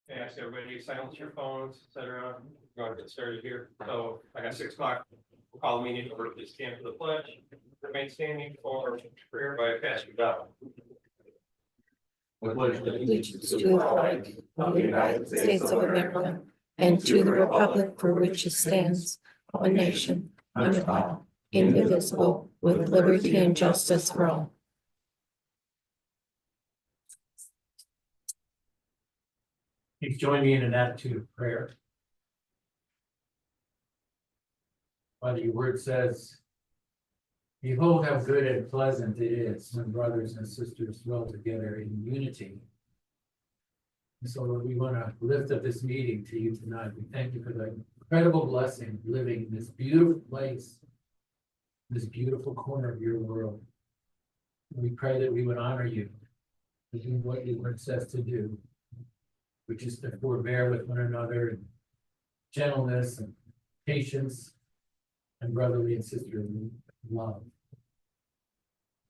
I ask everybody to silence your phones, etc. We're going to get started here. So I got 6 o'clock. We'll call the meeting over. Please stand for the pledge. Remain standing for prayer by Pastor Dow. Allegiance to the flag of the United States of America and to the republic for which it stands, one nation, under God, indivisible, with liberty and justice for all. Please join me in an attitude of prayer. Father, your word says, behold how good and pleasant it is when brothers and sisters dwell together in unity. And so Lord, we want to lift up this meeting to you tonight. We thank you for the incredible blessing of living in this beautiful place, this beautiful corner of your world. We pray that we would honor you to do what your word says to do, which is to forbear with one another and gentleness and patience and brotherly and sisterly love.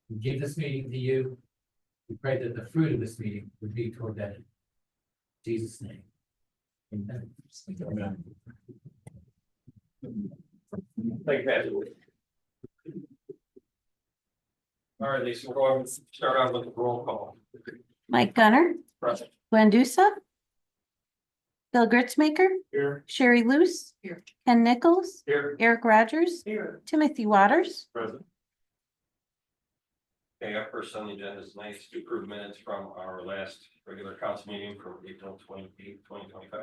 We give this meeting to you. We pray that the fruit of this meeting would be toward that. In Jesus' name. Amen. Amen. Thank you, Pastor. All right, Lisa, we'll go ahead and start out with the roll call. Mike Gunner, Present. Glenn Dusa, Bill Gritzmaker, Here. Sherry Luce, Here. Ken Nichols, Here. Eric Rogers, Here. Timothy Waters. Present. Okay, up first on the agenda is nice to approve minutes from our last regular council meeting from April 28th, 2025.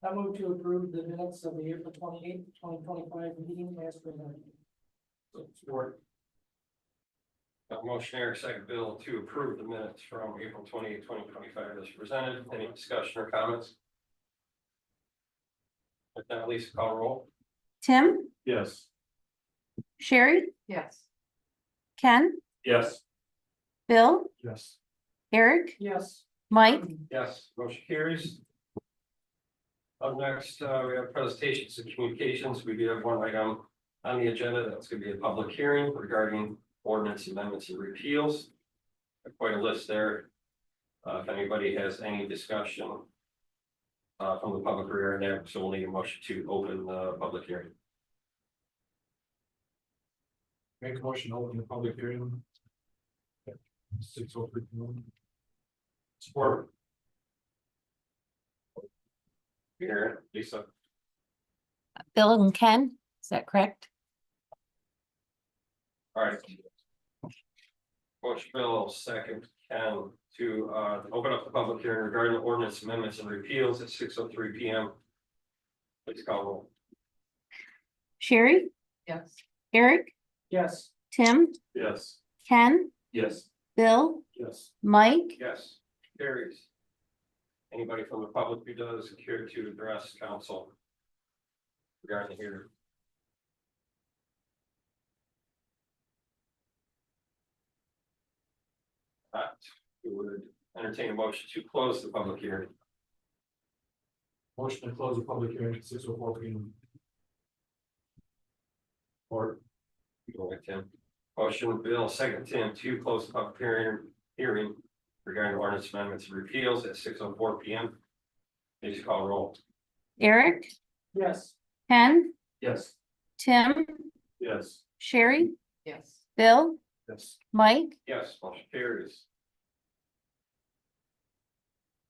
I move to approve the minutes of the April 28th, 2025 meeting as presented. Support. Got a motion, Eric, second Bill, to approve the minutes from April 28th, 2025 as presented. Any discussion or comments? If not, Lisa, call roll. Tim, Yes. Sherry, Yes. Ken, Yes. Bill, Yes. Eric, Yes. Mike. Yes, motion carries. Up next, we have presentations and communications. We do have one item on the agenda. That's going to be a public hearing regarding ordinance amendments and repeals. Quite a list there. If anybody has any discussion from the public regarding that, so we'll need a motion to open the public hearing. Make a motion to open the public hearing. 6:03. Support. Here, Lisa. Bill and Ken, is that correct? All right. Motion Bill, second Ken, to open up the public hearing regarding the ordinance amendments and repeals at 6:03 p.m. Please call roll. Sherry, Yes. Eric, Yes. Tim, Yes. Ken, Yes. Bill, Yes. Mike. Yes. Carries. Anybody from the public who does care to address council regarding the hearing? We would entertain a motion to close the public hearing. Motion to close the public hearing at 6:04 p.m. Or. Go with Tim. Motion Bill, second Tim, to close the public hearing regarding ordinance amendments and repeals at 6:04 p.m. Please call roll. Eric, Yes. Ken, Yes. Tim, Yes. Sherry, Yes. Bill, Yes. Mike. Yes, motion carries.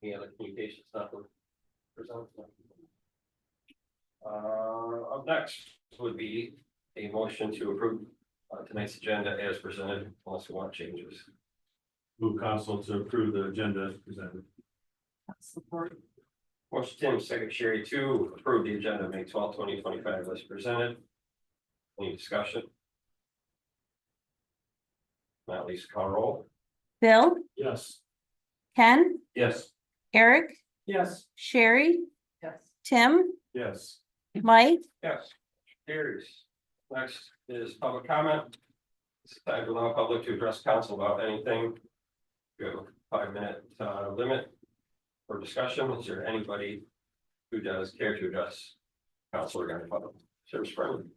Any other communications, nothing? Present? Up next would be a motion to approve tonight's agenda as presented, unless we want changes. Move council to approve the agenda as presented. Support. Motion Tim, second Sherry, to approve the agenda May 12th, 2025 as presented. Any discussion? Not least call roll. Bill, Yes. Ken, Yes. Eric, Yes. Sherry, Yes. Tim, Yes. Mike. Yes. Carries. Next is public comment. It's time to allow public to address council about anything. We have a 5-minute limit for discussion. Is there anybody who does care to address council regarding public service friendly?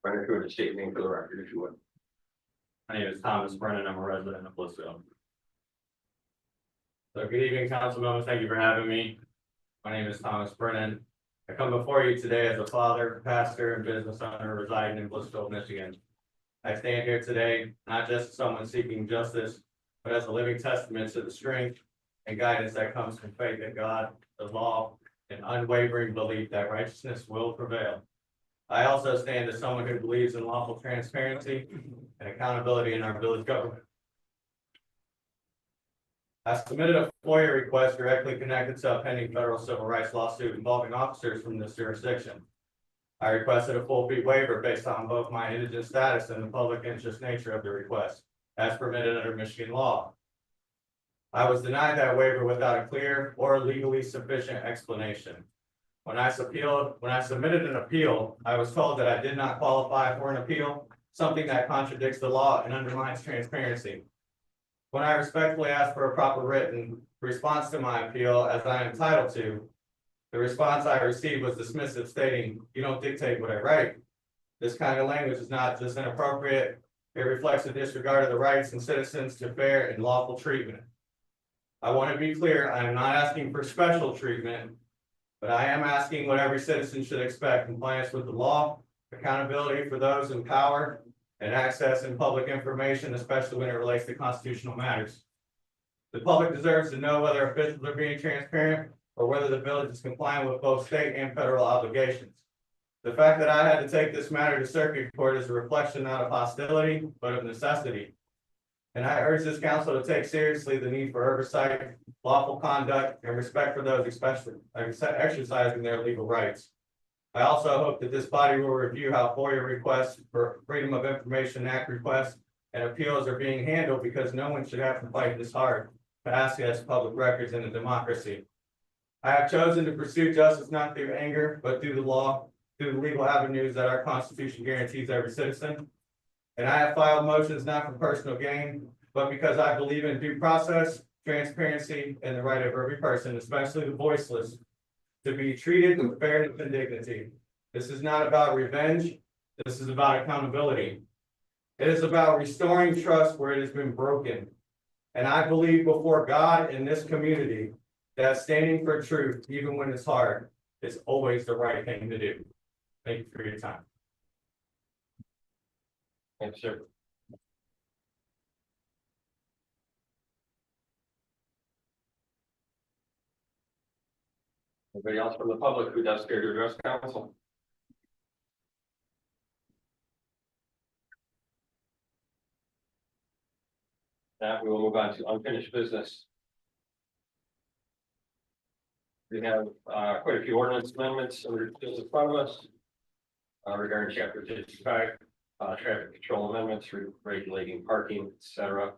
Run it through the state name for the record, if you would. My name is Thomas Brennan. I'm a resident of Blissfield. So good evening, council members. Thank you for having me. My name is Thomas Brennan. I come before you today as a father, pastor, and business owner residing in Blissfield, Michigan. I stand here today not just as someone seeking justice, but as a living testament to the strength and guidance that comes from faith in God, the law, and unwavering belief that righteousness will prevail. I also stand as someone who believes in lawful transparency and accountability in our village government. I submitted a FOIA request directly connected to a pending federal civil rights lawsuit involving officers from this jurisdiction. I requested a full fee waiver based on both my indigent status and the public interest nature of the request, as permitted under Michigan law. I was denied that waiver without a clear or legally sufficient explanation. When I submitted an appeal, I was told that I did not qualify for an appeal, something that contradicts the law and undermines transparency. When I respectfully asked for a proper written response to my appeal, as I am entitled to, the response I received was dismissive, stating, "You don't dictate what I write." This kind of language is not just inappropriate, it reflects a disregard of the rights and citizens to fair and lawful treatment. I want to be clear, I am not asking for special treatment, but I am asking what every citizen should expect: compliance with the law, accountability for those in power, and access in public information, especially when it relates to constitutional matters. The public deserves to know whether officials are being transparent or whether the village is complying with both state and federal obligations. The fact that I had to take this matter to circuit court is a reflection not of hostility, but of necessity. And I urge this council to take seriously the need for oversight, lawful conduct, and respect for those especially exercising their legal rights. I also hope that this body will review how FOIA requests for Freedom of Information Act requests and appeals are being handled, because no one should have to fight this hard to access public records in a democracy. I have chosen to pursue justice not through anger, but through the law, through the legal avenues that our Constitution guarantees every citizen. And I have filed motions not for personal gain, but because I believe in due process, transparency, and the right of every person, especially the voiceless, to be treated with fairness and dignity. This is not about revenge. This is about accountability. It is about restoring trust where it has been broken. And I believe before God in this community that standing for truth, even when it's hard, is always the right thing to do. Thank you for your time. Thanks, sir. Anybody else from the public who does care to address council? That we will move on to unfinished business. We have quite a few ordinance amendments under in front of us regarding chapter 55, traffic control amendments, regulating parking, etc.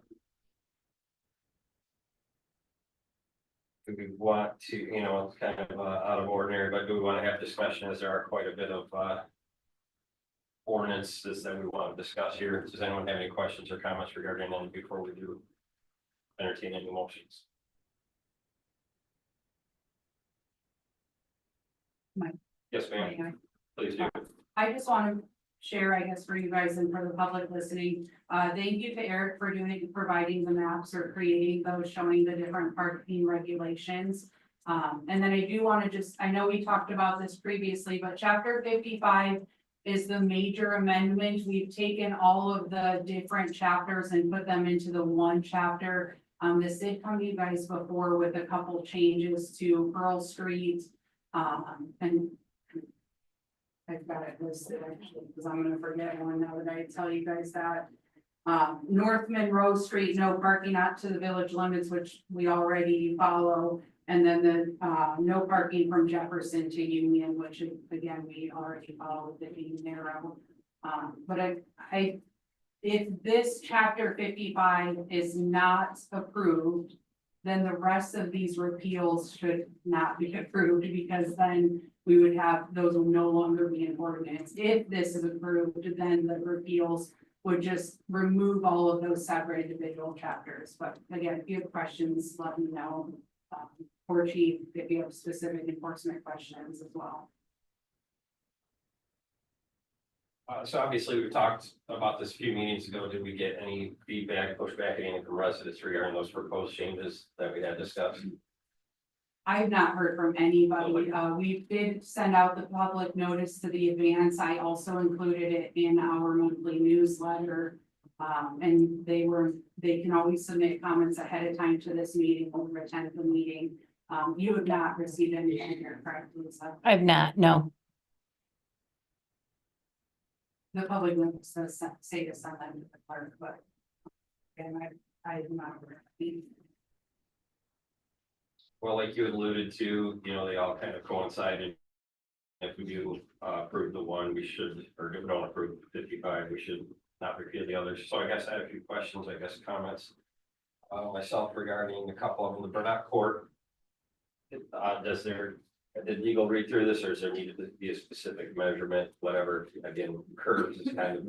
Do we want to, it's kind of out of ordinary, but do we want to have discussion, as there are quite a bit of ordinances that we want to discuss here? Does anyone have any questions or comments regarding them before we do entertain any motions? Mike. Yes, ma'am. Please do. I just want to share, I guess, for you guys and for the public listening. Thank you to Eric for providing the maps or creating those showing the different parking regulations. And then I do want to I know we talked about this previously, but chapter 55 is the major amendment. We've taken all of the different chapters and put them into the one chapter. This did come to you guys before with a couple changes to Pearl Street. And I've got it listed actually, because I'm gonna forget one now that I tell you guys that. North Monroe Street, no parking out to the village limits, which we already follow. And then the no parking from Jefferson to Union, which again, we already follow with it being narrow. But if this chapter 55 is not approved, then the rest of these repeals should not be approved, because then we would have, those will no longer be an ordinance. If this is approved, then the repeals would just remove all of those separate individual chapters. But again, if you have questions, let me know. Or chief, if you have specific enforcement questions as well. So obviously, we talked about this a few meetings ago. Did we get any feedback, pushback, anything from residents regarding those proposed changes that we had discussed? I have not heard from anybody. We did send out the public notice to the advance. I also included it in our monthly newsletter. And they can always submit comments ahead of time to this meeting or attend the meeting. You have not received anything here, correct, Lisa? I've not, no. The public notice does say to send them to the clerk, but. Again, I have not heard anything. Well, like you alluded to, you know, they all kind of coincided. If we do approve the one, we should, or if we don't approve 55, we should not repeal the others. So I guess I had a few questions, I guess, comments. Myself regarding a couple of them, the Burnett Court. Did legal read through this, or is there needed to be a specific measurement, whatever, again, curves is kind of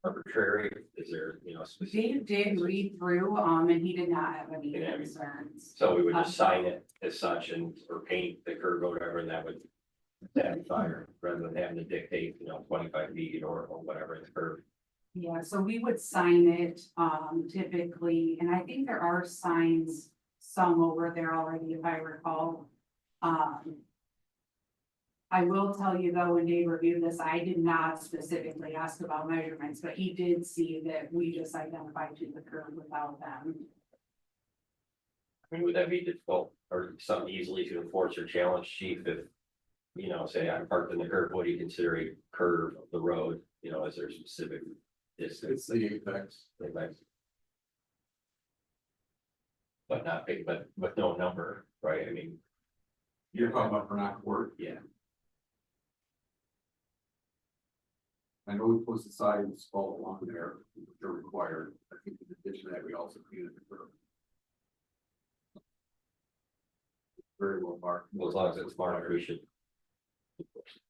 arbitrary, is there, you know, specific? Dave did read through, and he did not have any Yeah. concerns. So we would just sign it as such and, or paint the curve or whatever, and that would satisfy her, rather than having to dictate, you know, 25 feet or whatever the curve. Yeah, so we would sign it, typically, and I think there are signs, some over there already, if I recall. I will tell you though, when Dave reviewed this, I did not specifically ask about measurements, but he did see that we just identified to the curve without them. I mean, would that be difficult or something easily to enforce or challenge, chief, if, you know, say I'm parked in the curve, what do you consider a curve of the road? You know, is there specific distance? It's the apex. But not big, but with no number, right? I mean, You're talking about Bernard Court. yeah, I know we posted signs all along there, which are required. I think in addition to that, we also painted the curb. Very well marked. well, as long as it's marked, we should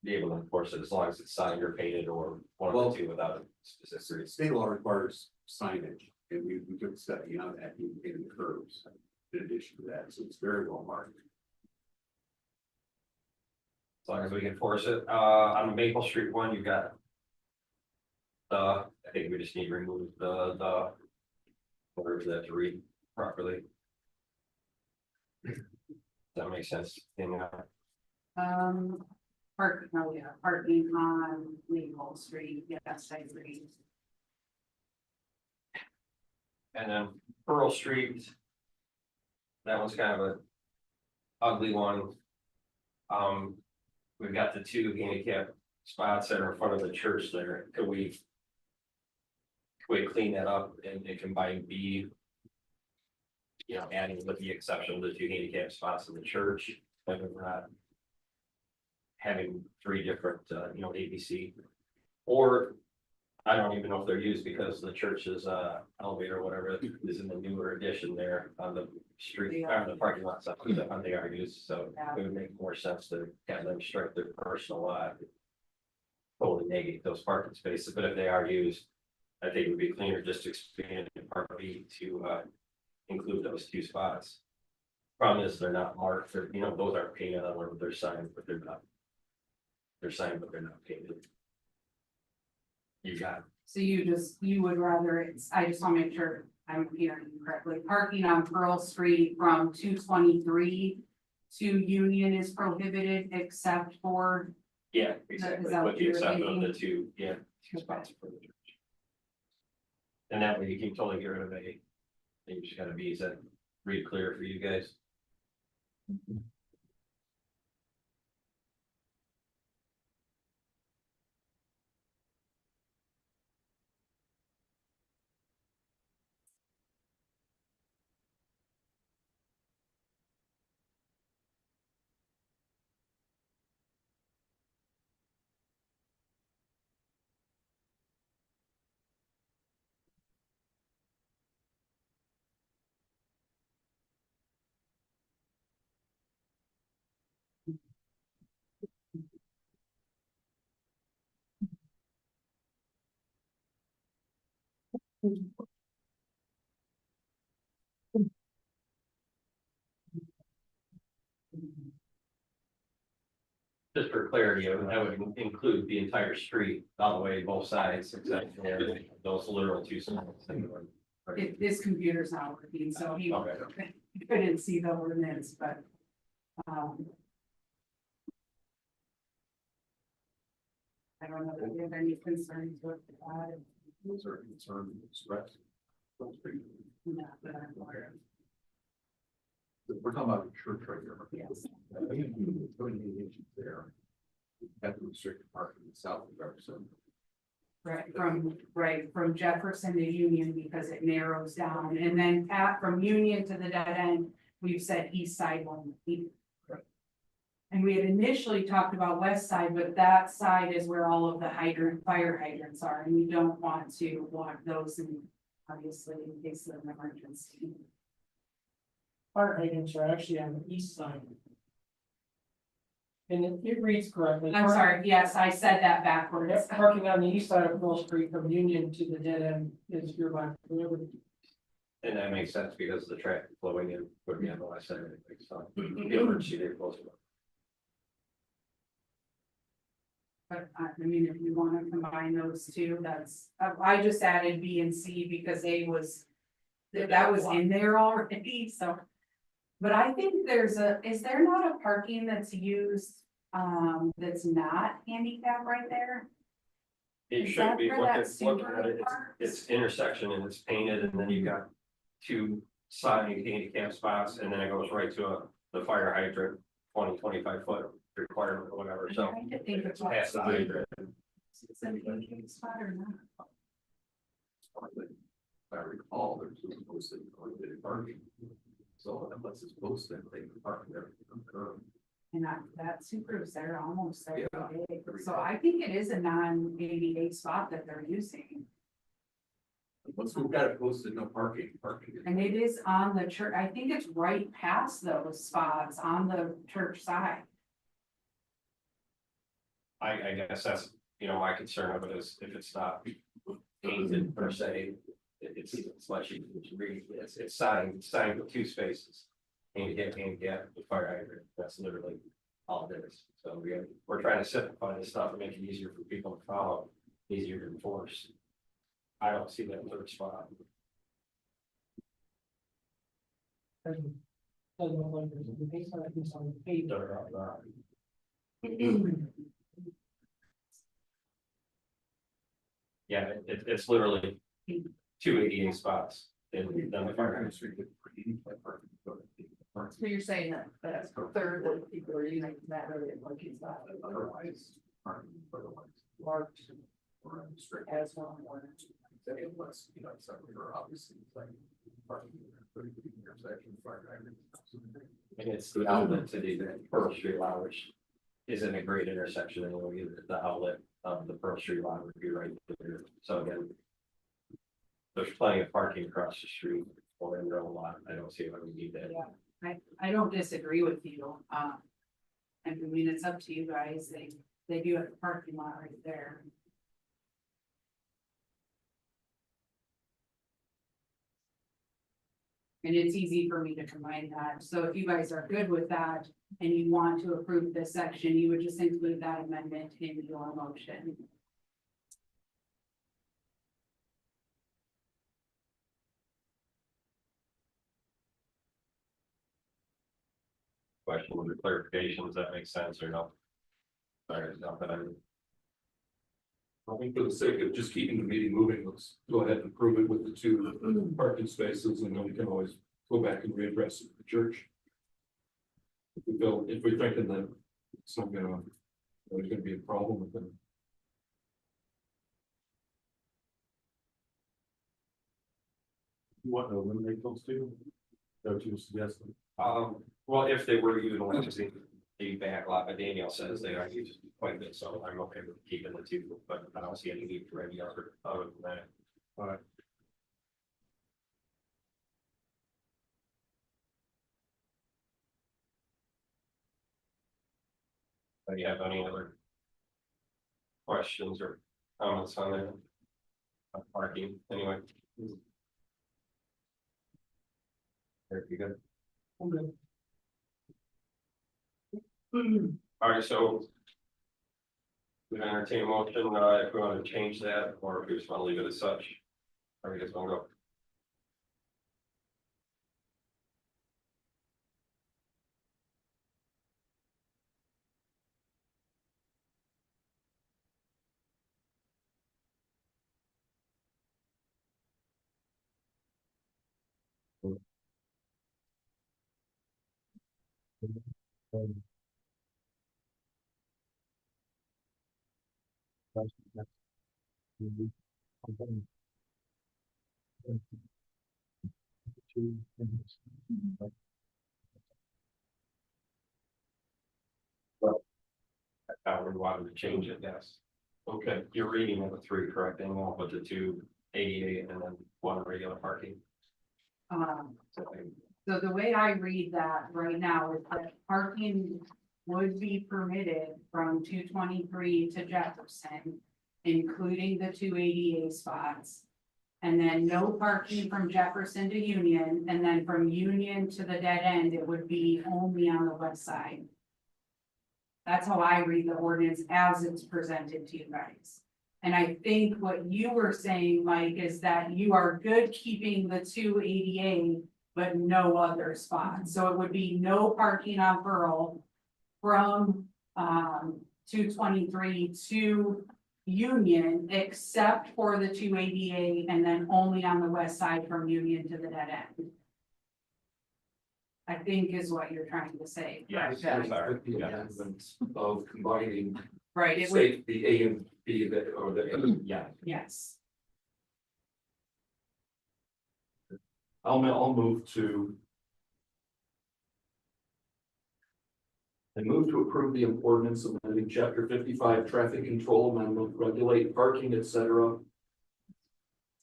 be able to enforce it as long as it's signed or painted or one of the two without a specific. State law requires signage, and we took a step beyond that, even painting the curbs in addition to that, so it's very well marked. As long as we can force it, on the Maple Street one, you've got. I think we just need to remove the. Words that to read properly. Does that make sense? Parking on Maple Street, yes, I agree. And then Pearl Street. That one's kind of a ugly one. We've got the two handicap spots that are in front of the church there. Could we clean that up and it combine B? You know, adding with the exception of the two handicap spots in the church, but we're not having three different, you know, ABC. Or I don't even know if they're used because the church's elevator or whatever is in the newer addition there on the street, on the parking lot stuff, they are used, so it would make more sense to have them strike their personal lot. Totally negate those parking spaces, but if they are used, I think it would be cleaner just to expand part B to include those two spots. Problem is, they're not marked, or, you know, those aren't painted on where they're signed, but they're not. They're signed, but they're not painted. You got it. So you would rather I just want to make sure I'm hearing you correctly. Parking on Pearl Street from 223 to Union is prohibited except for, Yeah, exactly, Is that with what the you were exception of thinking? the two, yeah, two spots for the church. And that way you can totally get rid of A. You just gotta be, is that read clear for you guys? Just for clarity, that would include the entire street, all the way, both sides, except for those literal two sides. This computer's not working, so he Okay. couldn't see the ordinance, but. um, I don't know if you have any concerns with that. Those are concerned expressed. Not that I'm aware of. We're talking about the church right here. Yes. I think the issues there. Have to restrict parking south of Jefferson. Right, from Jefferson to Union because it narrows down, and then from Union to the dead end, we've said east side only. And we had initially talked about west side, but that side is where all of the fire hydrants are, and we don't want to block those in, obviously, in case of an emergency. Fire hydrants are actually on the east side. And it reads correctly. I'm sorry, yes, I said that backwards. Yep, parking on the east side of Pearl Street from Union to the dead end is your back. And that makes sense because the traffic flowing in would be on the west side, anyway, so the emergency they're close to. But I mean, if you want to combine those two, that's, I just added B and C because A was, that was in there already, so. But I think is there not a parking that's used, that's not handicap right there? It Is should that be, for look that at super it, park? it's intersection and it's painted, and then you've got two side handicap spots, and then it goes right to the fire hydrant, 20-25 foot requirement or whatever, I'm so. trying to think of It's what past the hydrant. it's a handicap spot or not. If I recall, there's a posted parking. So unless it's posted, they can park there. And that Subaru's there almost every Yeah. day, so I think it is a non-ADA spot that they're using. Once we've got it posted, no parking. And it is on the church, I think it's right past those spots on the church side. I guess that's, my concern of it is if it's not painted per se, it's much easier to read, it's signed with two spaces. Handicap, the fire hydrant, that's literally all it is, so we're trying to simplify this stuff and make it easier for people to follow, easier to enforce. I don't see that third spot. Doesn't look like there's a base on it's on the page. Yeah, it's literally two ADA spots, and then the fire hydrant. So you're saying that that's a third of the people are using that area like it's not Otherwise. marked Or strict. as one. Unless, something are obviously like. Parking. Intersection, fire hydrant. And it's the outlet to the Pearl Street lot, which isn't a great intersection anyway, either. The outlet of the Pearl Street lot would be right there, so again. There's plenty of parking across the street or in their own lot, I don't see why we need that. Yeah, I don't disagree with you, and I mean, it's up to you guys, they do have a parking lot right there. And it's easy for me to combine that, so if you guys are good with that and you want to approve this section, you would just include that amendment in your motion. Question with the clarifications, that makes sense or no? Sorry, not that I think for the sake of just keeping the meeting moving, let's go ahead and approve it with the two parking spaces, and then we can always go back and readdress it at the church. If we're thinking that it's not there's gonna be a problem with them. You want to eliminate those two? That what you were suggesting? well, if they were utilizing the back lot, but Danielle says they are used quite a bit, so I'm okay with keeping the two, but I don't see any need for any other than that. All right. Do you have any other questions or comments on that? On parking, anyway. Very good. All right, so We entertain a motion, if we want to change that, or if we just want to leave it as such. Or you guys want to go? We wanted to change it, yes. Okay, you're reading of the three, correct? And we'll put the 2 88 and then 1 regular parking. So the way I read that right now is that parking would be permitted from 223 to Jefferson, including the 2 ADA spots. And then no parking from Jefferson to Union, and then from Union to the dead end, it would be only on the west side. That's how I read the ordinance as it's presented to you guys. And I think what you were saying, Mike, is that you are good keeping the 2 ADA, but no other spots. So it would be no parking on Pearl from 223 to Union, except for the 2 ADA, and then only on the west side from Union to the dead end. I think is what you're trying to say. Yes, correct? I'm sorry. With the amendment of combining, Right, it would, say, the A and B that, or the, Yeah. yes. I'll move to. I move to approve the ordinance amending chapter 55 traffic control amendment, regulate parking, etc.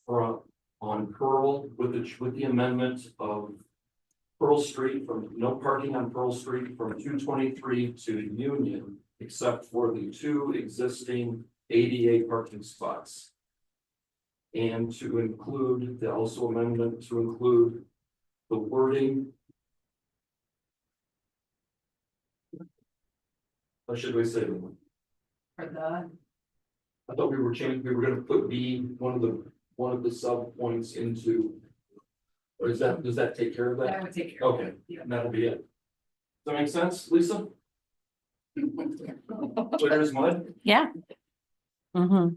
On Pearl with the amendment of Pearl Street from no parking on Pearl Street from 223 to Union, except for the 2 existing ADA parking spots. And to include the also amendment to include the wording. What should we say? For the, I thought we were gonna put B, one of the sub points into. Or does that take care of that that? would take care of Okay, it. Yeah. and that'll be it. Does that make sense, Lisa? Clear as mud? Yeah. Mm-hmm.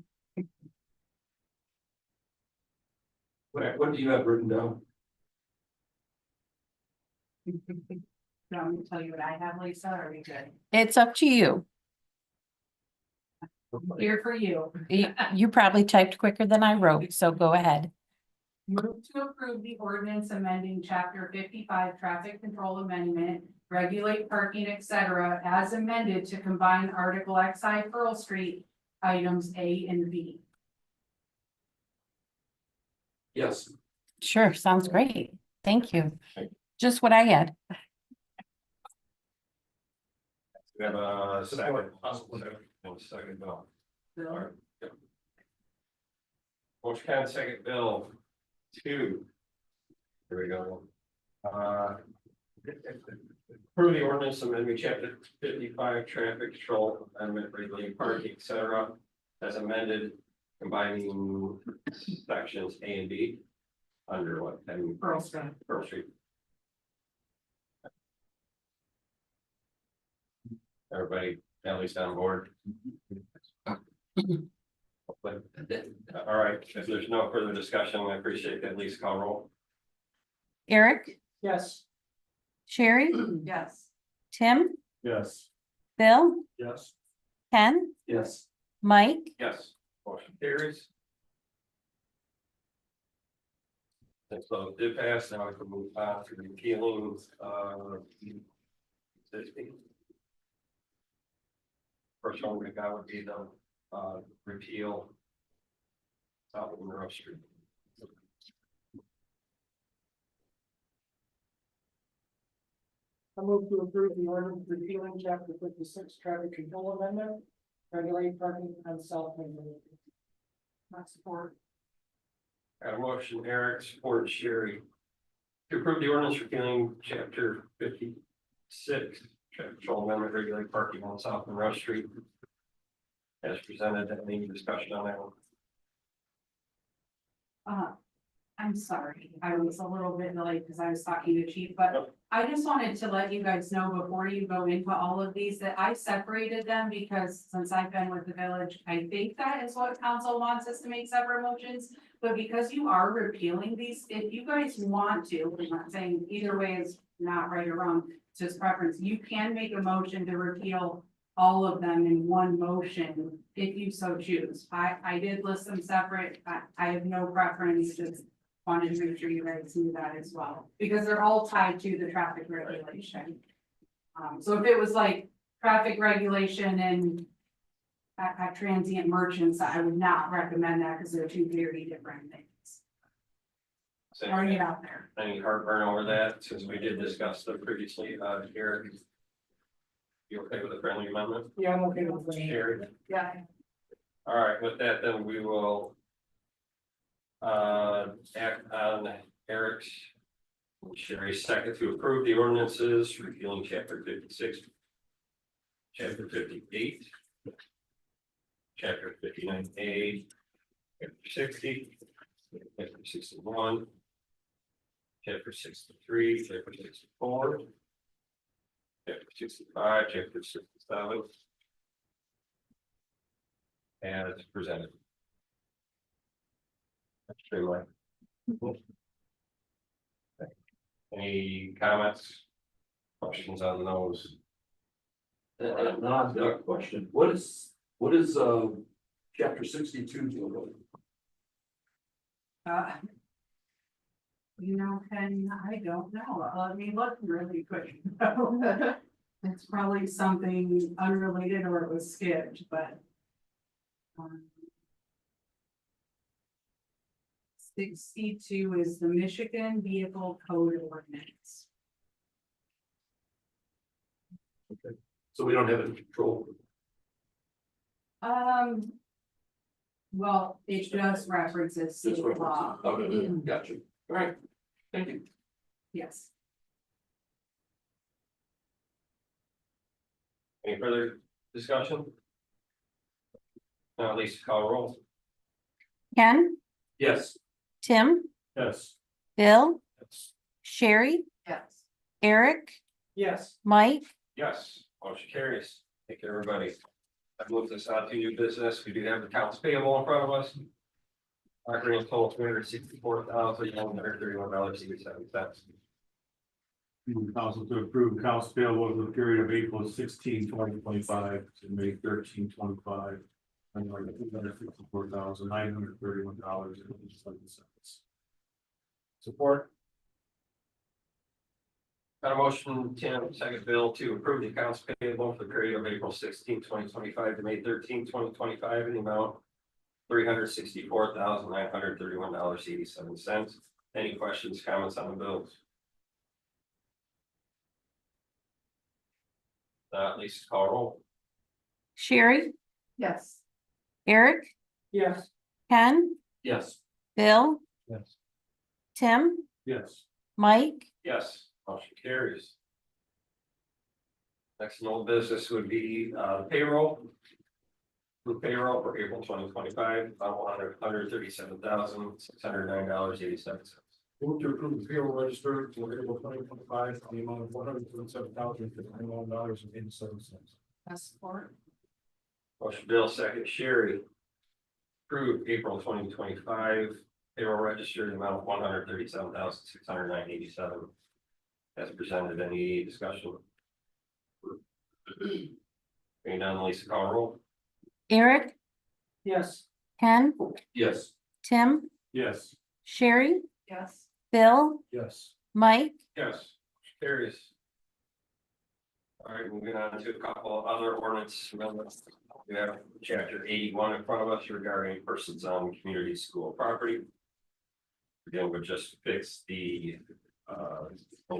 What do you have written down? Do you want me to tell you what I have, Lisa, or are you good? It's up to you. Here for you. You probably typed quicker than I wrote, so go ahead. Move to approve the ordinance amending chapter 55 traffic control amendment, regulate parking, etc. as amended to combine Article XI Pearl Street items A and B. Yes. Sure, sounds great. Thank you. Just what I had. We have a second. Second bill. All right. Yep. Motion County second bill 2. Here we go. Approve the ordinance amending chapter 55 traffic control amendment regulating parking, etc. as amended, combining sections A and B under what? Pearl Street. Pearl Street. Everybody at least on board. All right, if there's no further discussion, I appreciate that. Lisa, call roll. Eric, Yes. Sherry, Yes. Tim, Yes. Bill, Yes. Ken, Yes. Mike, Yes, motion carries. And so it did pass. Now I can move on to repealing existing. First one we got would be the repeal South of Monroe Street. I move to approve the ordinance repealing chapter 56 traffic control amendment, regulate parking on South Main Road. Not support. Got a motion, Eric, support Sherry. To approve the ordinance repealing chapter 56 traffic control amendment, regulate parking on South Monroe Street. as presented. Any discussion on that one? I'm sorry, I was a little bit delayed because I was talking to Chief, but I just wanted to let you guys know before you go into all of these that I separated them because since I've been with the village, I think that is what council wants us to make separate motions. But because you are repealing these, if you guys want to, I'm not saying either way is not right or wrong, it's just preference, you can make a motion to repeal all of them in one motion if you so choose. I did list them separate. I have no preference, just wanted to make sure you guys knew that as well, because they're all tied to the traffic regulation. So if it was like traffic regulation and at transient merchants, I would not recommend that because they're two very different things. Already out there. Any heartburn over that, since we did discuss them previously, Eric? You okay with the friendly amendment? Yeah, I'm okay with that. Sherry? Yeah. All right, with that, then we will act on Eric's and Sherry's second to approve the ordinances repealing chapter 56, chapter 58, chapter 59A, chapter 60, chapter 61, chapter 63, chapter 64, chapter 65, chapter 67, as presented. That's pretty much. Any comments, questions on those? Not a question. What is chapter 62 deal with? You know, Ken, I don't know. Let me look really quick. It's probably something unrelated or it was skipped, but. 62 is the Michigan Vehicle Code Ordinance. So we don't have any control. Well, it just references state Just law. Okay, gotcha. All right, thank you. Yes. Any further discussion? Now, Lisa, call roll. Ken, Yes. Tim, Yes. Bill, Sherry, Yes. Eric, Yes, Mike, Yes, motion carries. Thank you, everybody. I've moved this on to new business. We do have accounts payable in front of us. Our grand total $364,131.87. Council to approve accounts payable for the period of April 16, 2025 to May 13, 2025. And like $264,931.87. Support. Got a motion, Tim, second Bill, to approve the accounts payable for the period of April 16, 2025 to May 13, 2025 in the amount $364,931.87. Any questions, comments on the bills? Lisa, call roll. Sherry, Yes. Eric, yes, Ken, Yes. Bill, Yes. Tim, Yes. Mike, Yes, motion carries. Next old business would be payroll. The payroll for April 2025, about $137,609.87. Move to approve the payroll register for April 2025 on the amount of $137,091.87. Support. Motion Bill, second Sherry. Approve April 2025 payroll register in the amount of $137,609.87. As presented, any discussion? Being none, Lisa, call roll. Eric, yes, Ken, Yes. Tim, Yes. Sherry, Yes. Bill, Yes. Mike, Yes, carries. All right, moving on to a couple of other ordinance amendments. We have chapter 81 in front of us regarding persons on community school property. Again, we just fix the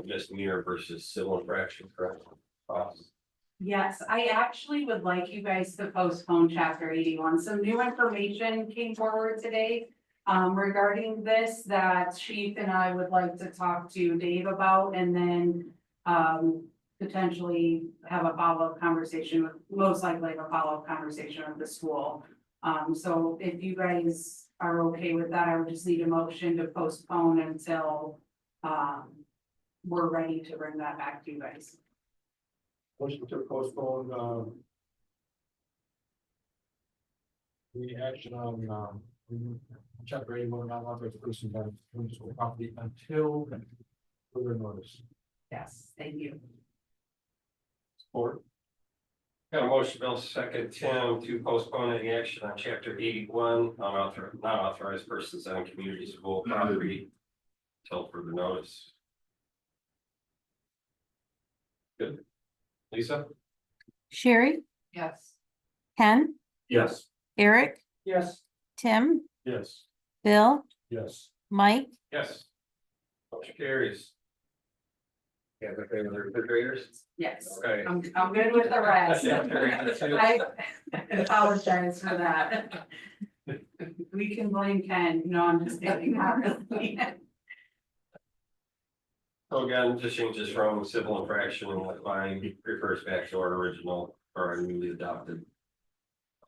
misdemeanor versus civil infraction, correct? Yes, I actually would like you guys to postpone chapter 81. Some new information came forward today regarding this that Chief and I would like to talk to Dave about, and then potentially have a follow-up conversation with, most likely a follow-up conversation with the school. So if you guys are okay with that, I would just need a motion to postpone until, we're ready to bring that back to you guys. Motion to postpone, the action on, chapter 81, not authorized person by municipal property until further notice. Yes, thank you. Support. Got a motion, Bill, second, Tim, to postpone any action on chapter 81, not authorized persons on community school property till further notice. Good. Lisa? Sherry, Yes. Ken, Yes. Eric, Yes. Tim, Yes. Bill, Yes. Mike, Yes. Motion carries. Yeah, okay with the refrigerators? Yes, Okay. I'm good with the rest. Yeah, very good, too. I apologize for that. We can blame Ken, no, I'm just kidding, not really. So again, just changes from civil infraction and what fine refers back to our original or our newly adopted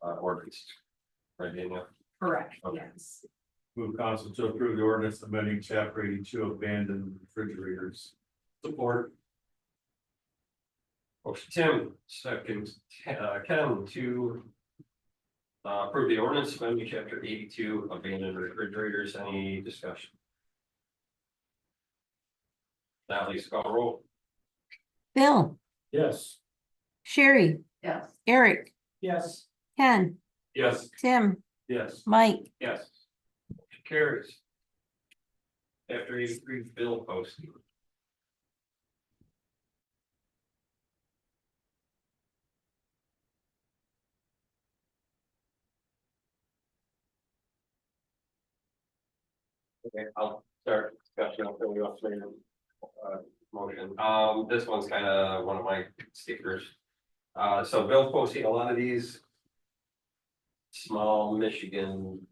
ordinance. Right, Daniel? Correct, Okay. yes. Move council to approve the ordinance amending chapter 82 abandoned refrigerators. Support. Motion Tim, second, Ken to approve the ordinance amending chapter 82 abandoned refrigerators. Any discussion? Now, Lisa, call roll. Bill, Yes. Sherry, Yes. Eric, Yes. Ken, Yes. Tim, Yes. Mike, Yes. Motion carries. Chapter 83 bill posting. Okay, I'll start discussion. I'll fill you up later. Motion. This one's kind of one of my stickers. So bill posting, a lot of these small Michigan,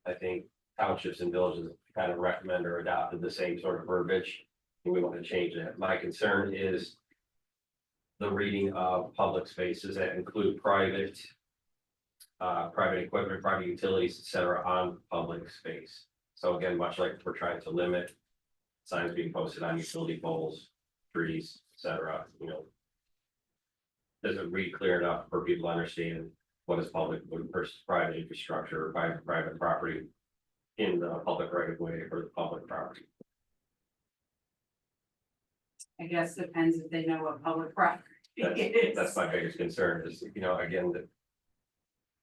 I think townships and villages kind of recommend or adopted the same sort of verbiage. And we want to change that. My concern is the reading of public spaces that include private equipment, private utilities, et cetera, on public space. So again, much like we're trying to limit signs being posted on utility poles, trees, et cetera, you know. Does it read clear enough for people to understand what is public versus private infrastructure, or private property in the public right of way or the public property? I guess depends if they know what public property That's is. my biggest concern is, you know, again, that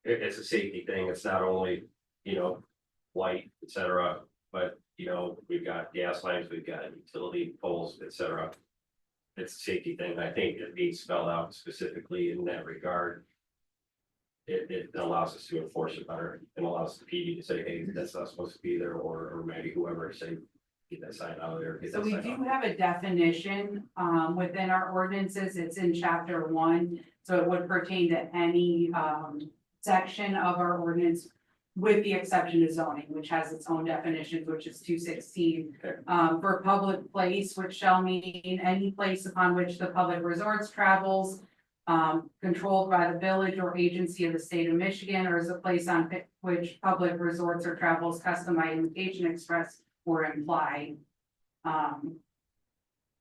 it's a safety thing. It's not only, you know, light, et cetera, but, you know, we've got gas lines, we've got utility poles, et cetera. It's a safety thing. I think it needs spelled out specifically in that regard. It allows us to enforce it better and allows the PD to say, hey, that's not supposed to be there, or maybe whoever say, get that sign out of there. Get So that we sign do out. have a definition, within our ordinances, it's in chapter 1, so it would pertain to any, section of our ordinance. With the exception of zoning, which has its own definitions, which is 216. Okay. For public place, which shall mean any place upon which the public resorts, travels. Controlled by the village or agency of the state of Michigan, or is a place on which public resorts or travels custom by invitation express or implied. I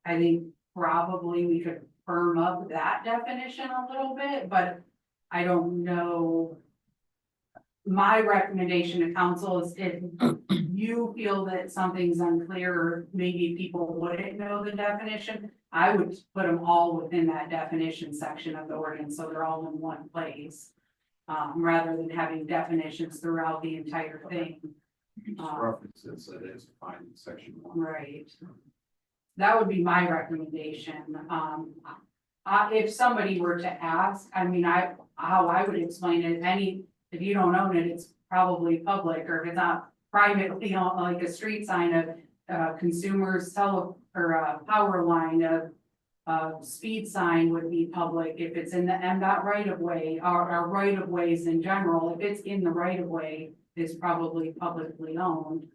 think probably we could firm up that definition a little bit, but I don't know. My recommendation to council is if you feel that something's unclear, or maybe people wouldn't know the definition, I would put them all within that definition section of the ordinance, so they're all in one place. Rather than having definitions throughout the entire thing. References that is defined in section 1. Right. That would be my recommendation. If somebody were to ask, I mean, how I would explain it, if you don't own it, it's probably public, or if it's not privately owned, like a street sign of consumers power line of speed sign would be public. If it's in the MDOT right of way, or right of ways in general, if it's in the right of way, it's probably publicly owned.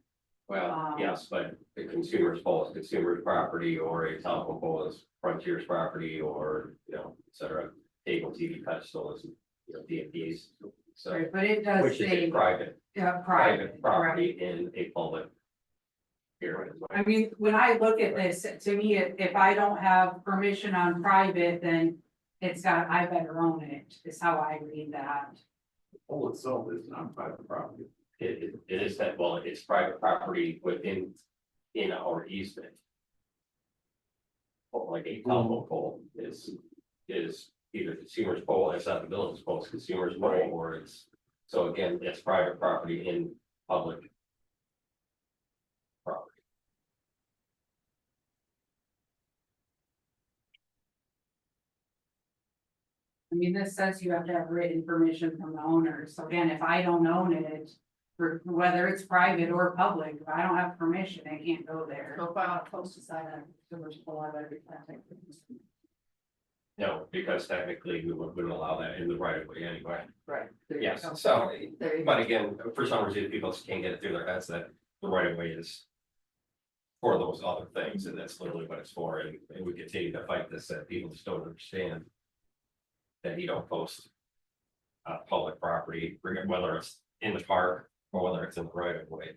Well, yes, but the consumer's pole is consumer's property, or a telephone pole is Frontier's property, or, you know, et cetera. Cable TV pedestal is, you know, DMPs, so, Right, but it does which is a say, private, private, private property in a public area. I mean, when I look at this, to me, if I don't have permission on private, then it's got, I better own it, is how I read that. The pole itself is not private property. It is that, well, it's private property within, in our easement. Or like a telephone pole is either consumer's pole, it's not the village's pole, it's consumer's pole, or it's, so again, it's private property in public property. I mean, this says you have to have written permission from the owner, so again, if I don't own it, for whether it's private or public, if I don't have permission, I can't go there. So if I want to post a sign on consumer's pole, I better be contacted. No, because technically we wouldn't allow that in the right of way anyway. Right. there you Yes, go. so, There you but go. again, for some reason, people just can't get it through their heads that the right of way is for those other things, and that's literally what it's for, and we continue to fight this, that people just don't understand that you don't post public property, whether it's in the park or whether it's in the right of way.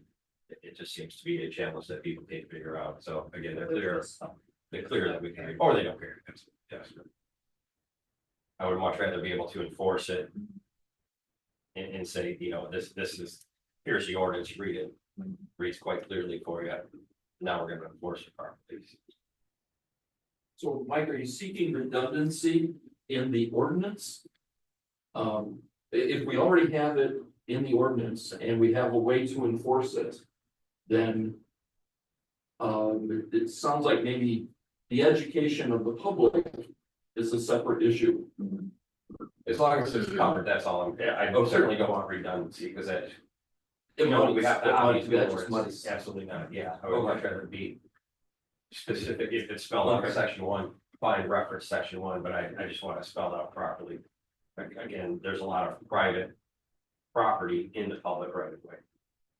It just seems to be a challenge that people can't figure out, so again, they're clear that we can, or they don't care. Yes. I would much rather be able to enforce it. And say, you know, this is, here's the ordinance, read it, reads quite clearly for you. Now we're gonna enforce it properly. So Mike, are you seeking redundancy in the ordinance? If we already have it in the ordinance and we have a way to enforce it, then it sounds like maybe the education of the public is a separate issue. As long as it's covered, that's all I'm, I certainly don't want redundancy, because that. You know, we have to obviously, it's absolutely not, yeah, I would much rather be. Specific, if it's spelled out in section one, fine, reference section one, but I just want to spell it out properly. Again, there's a lot of private property in the public right of way.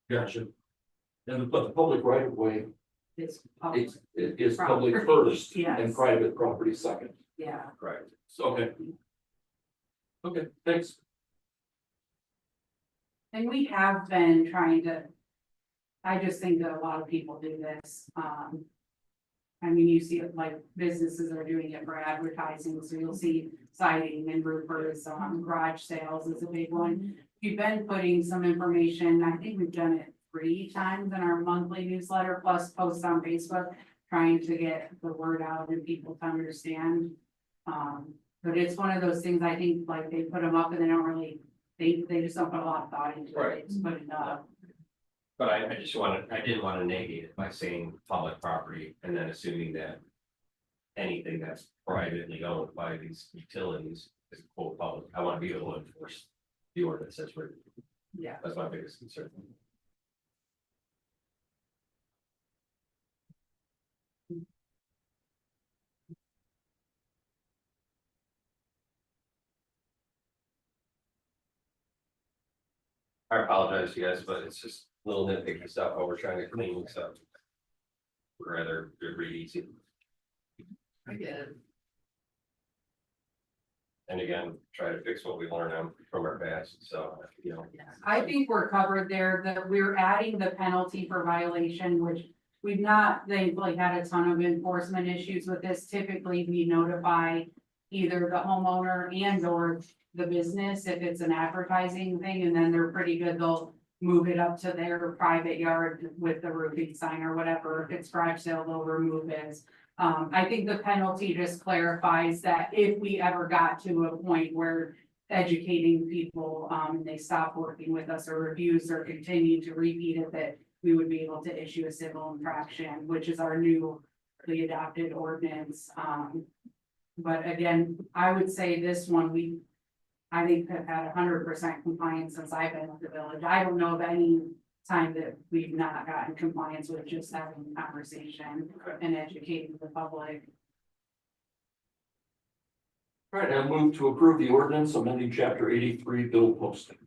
Gotcha. And but the public right of way It's public, is public Property, first yes. and private property second. yeah. Correct. So, okay. Okay, thanks. And we have been trying to, I just think that a lot of people do this. I mean, you see it like businesses are doing it for advertising, so you'll see siding and roofers, garage sales is a big one. We've been putting some information, I think we've done it 3 times in our monthly newsletter, plus posts on Facebook, trying to get the word out and people to understand. But it's one of those things, I think, like they put them up and they don't really, they just don't put a lot of thought into it, Right. they just put it up. But I didn't want to negate it by saying public property and then assuming that. Anything that's privately owned by these utilities is quote public. I want to be able to enforce the ordinance that's written. Yeah. That's my biggest concern. I apologize, you guys, but it's just little nitpicky stuff while we're trying to clean this up. Rather, they're really easy. I get it. And again, try to fix what we learned from our past, so, you know. I think we're covered there, that we're adding the penalty for violation, which we've not, thankfully, had a ton of enforcement issues with this. Typically, we notify either the homeowner and or the business if it's an advertising thing, and then they're pretty good, they'll move it up to their private yard with the roofing sign or whatever. If it's garage sale, they'll remove it. I think the penalty just clarifies that if we ever got to a point where educating people, they stop working with us or refuse or continue to repeat it, that we would be able to issue a civil infraction, which is our newly adopted ordinance. But again, I would say this one, I think have had 100% compliance since I've been with the village. I don't know of any time that we've not gotten compliance with just having a conversation and educating the public. All right, I move to approve the ordinance amending chapter 83 bill posting.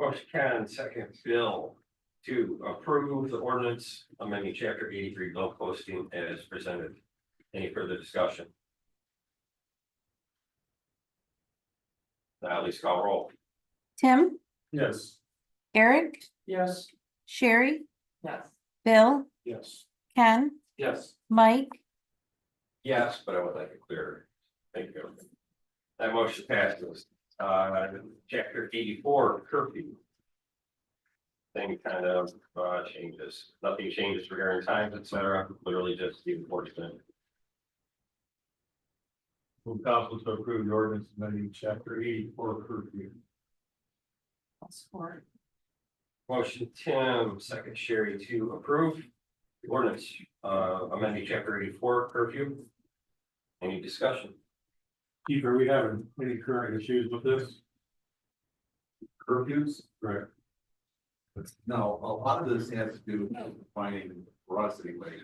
Motion Ken, second Bill, to approve the ordinance amending chapter 83 bill posting as presented. Any further discussion? Now, please call roll. Tim, Yes. Eric, Yes. Sherry, Yes. Bill, Yes. Ken, Yes. Mike, Yes, but I would like it clearer. Thank you. That motion passes. Chapter 84 curfew. Same kind of changes. Nothing changes regarding times, etc. Literally just the enforcement. Move council to approve the ordinance amending chapter 84 curfew. Support. Motion Tim, second Sherry to approve the ordinance amending chapter 84 curfew. Any discussion? Keith, are we having any current issues with this? Curfews? Correct. No, a lot of this has to do with finding, for us anyway,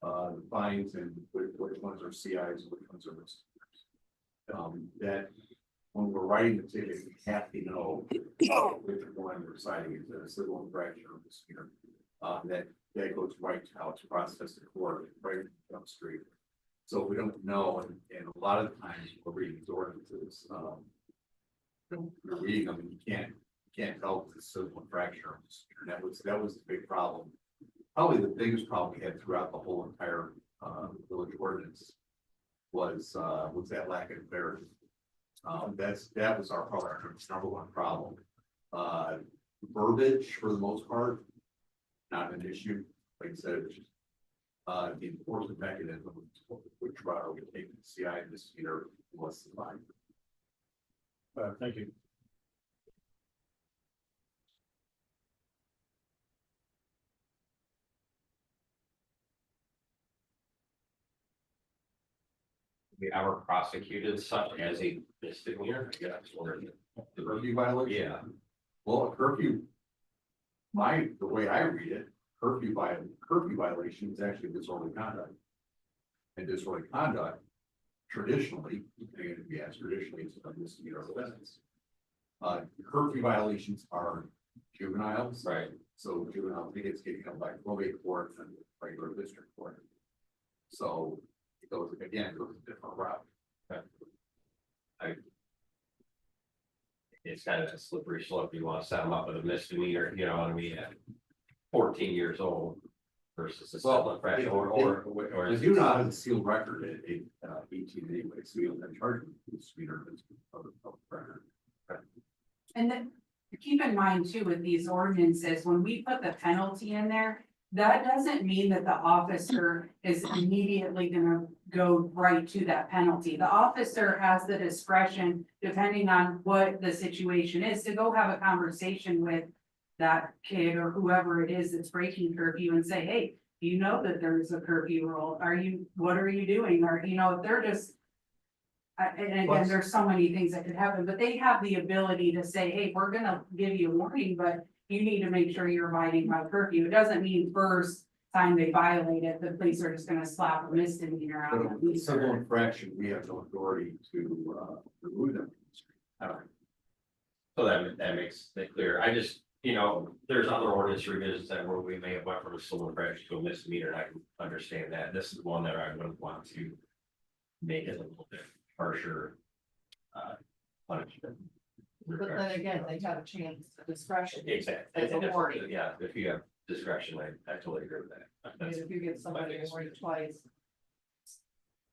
the fines and which ones are CIs, which ones are misdemeanors. That when we're writing the ticket, we have to know which one we're citing is a civil infraction or misdemeanor. That goes right to how it's processed in court, right down the street. So we don't know, and a lot of times we're reading these ordinances, you're reading them and you can't tell if it's civil infraction or misdemeanor. That was the big problem. Probably the biggest problem we had throughout the whole entire village ordinance was that lack of clarity. That was probably our number one problem. Verbiage for the most part, not an issue. Like I said, it's just the enforcement mechanism, which are we taking CI misdemeanor was the fine. Thank you. We ever prosecuted such as a misdemeanor? Yeah, or The curfew violation. yeah. Well, a curfew. The way I read it, curfew violation is actually disorderly conduct. And disorderly conduct, traditionally, yes, traditionally it's a misdemeanor offense. Curfew violations are juveniles. Right. So juvenile tickets get held by probate court and regular district court. So it goes a different route. It's kind of a slippery slope. You want to set them up with a misdemeanor, you know what I mean, at 14 years old versus a civil infraction or The juvenile has a sealed record at 18 anyway, so you'll have charged with misdemeanor of record. And then keep in mind too, with these ordinances, when we put the penalty in there, that doesn't mean that the officer is immediately gonna go right to that penalty. The officer has the discretion, depending on what the situation is, to go have a conversation with that kid or whoever it is that's breaking curfew and say, hey, you know that there's a curfew rule. What are you doing? Or, if they're just. And again, there's so many things that could happen, but they have the ability to say, hey, we're gonna give you a warning, but you need to make sure you're abiding by curfew. It doesn't mean first time they violate it, the police are just gonna slap a misdemeanor on them. But civil infraction, we have no authority to remove them. so that makes it clear. I just, there's other ordinance revisions that where we may have went from a civil infraction to a misdemeanor, and I can understand that. This is one that I would want to make it a little bit harsher punishment. But then again, they have a chance of discretion. Exactly. As a warning. Yeah, if you have discretion, I totally agree with that. I mean, if you give somebody a warning twice.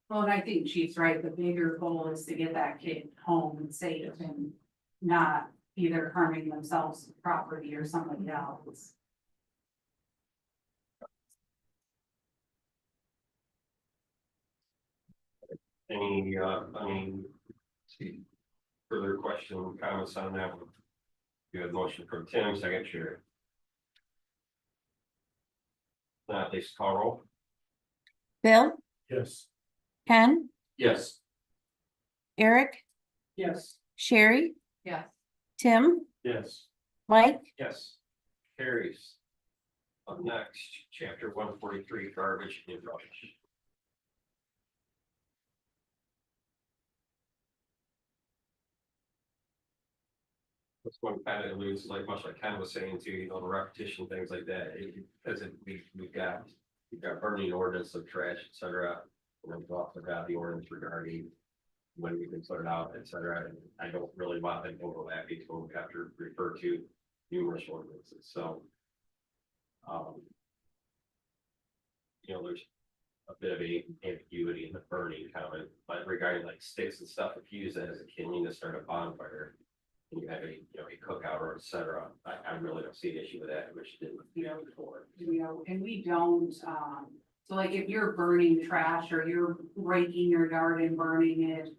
Well, and I think Chief's right, the bigger goal is to get that kid home and safe and not either harming themselves, property or somebody else. Any, see, further question, comments on that one? You have a motion from Tim, second Sherry. At least call roll. Bill, Yes. Ken, Yes. Eric, Yes. Sherry, Yes. Tim, Yes. Mike, Yes. Carries. Up next, chapter 143, garbage and rubbish. This one kind of alludes, like much like Ken was saying too, the repetition, things like that, because we've got burning ordinance of trash, et cetera. And we've also got the ordinance regarding when we can sort it out, et cetera, and I don't really want them overlapping, so we have to refer to numerous ordinances, so. There's a bit of a ambiguity in the burning comment, but regarding like sticks and stuff, if you use it as a kindling to start a bonfire. And you have a cookout or et cetera, I really don't see an issue with that, which didn't before. And we don't, so like if you're burning trash or you're raking your yard and burning it,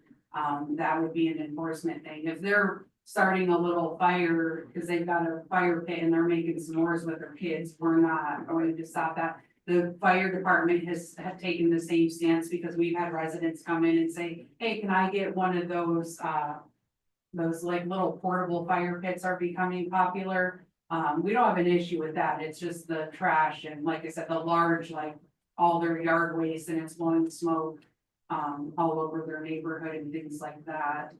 that would be an enforcement thing. If they're starting a little fire, because they've got a fire pit and they're making s'mores with their kids, we're not going to stop that. The fire department have taken the same stance because we've had residents come in and say, hey, can I get one of those like little portable fire pits are becoming popular. We don't have an issue with that. It's just the trash and like I said, the large, like all their yard waste and it's blowing smoke all over their neighborhood and things like that.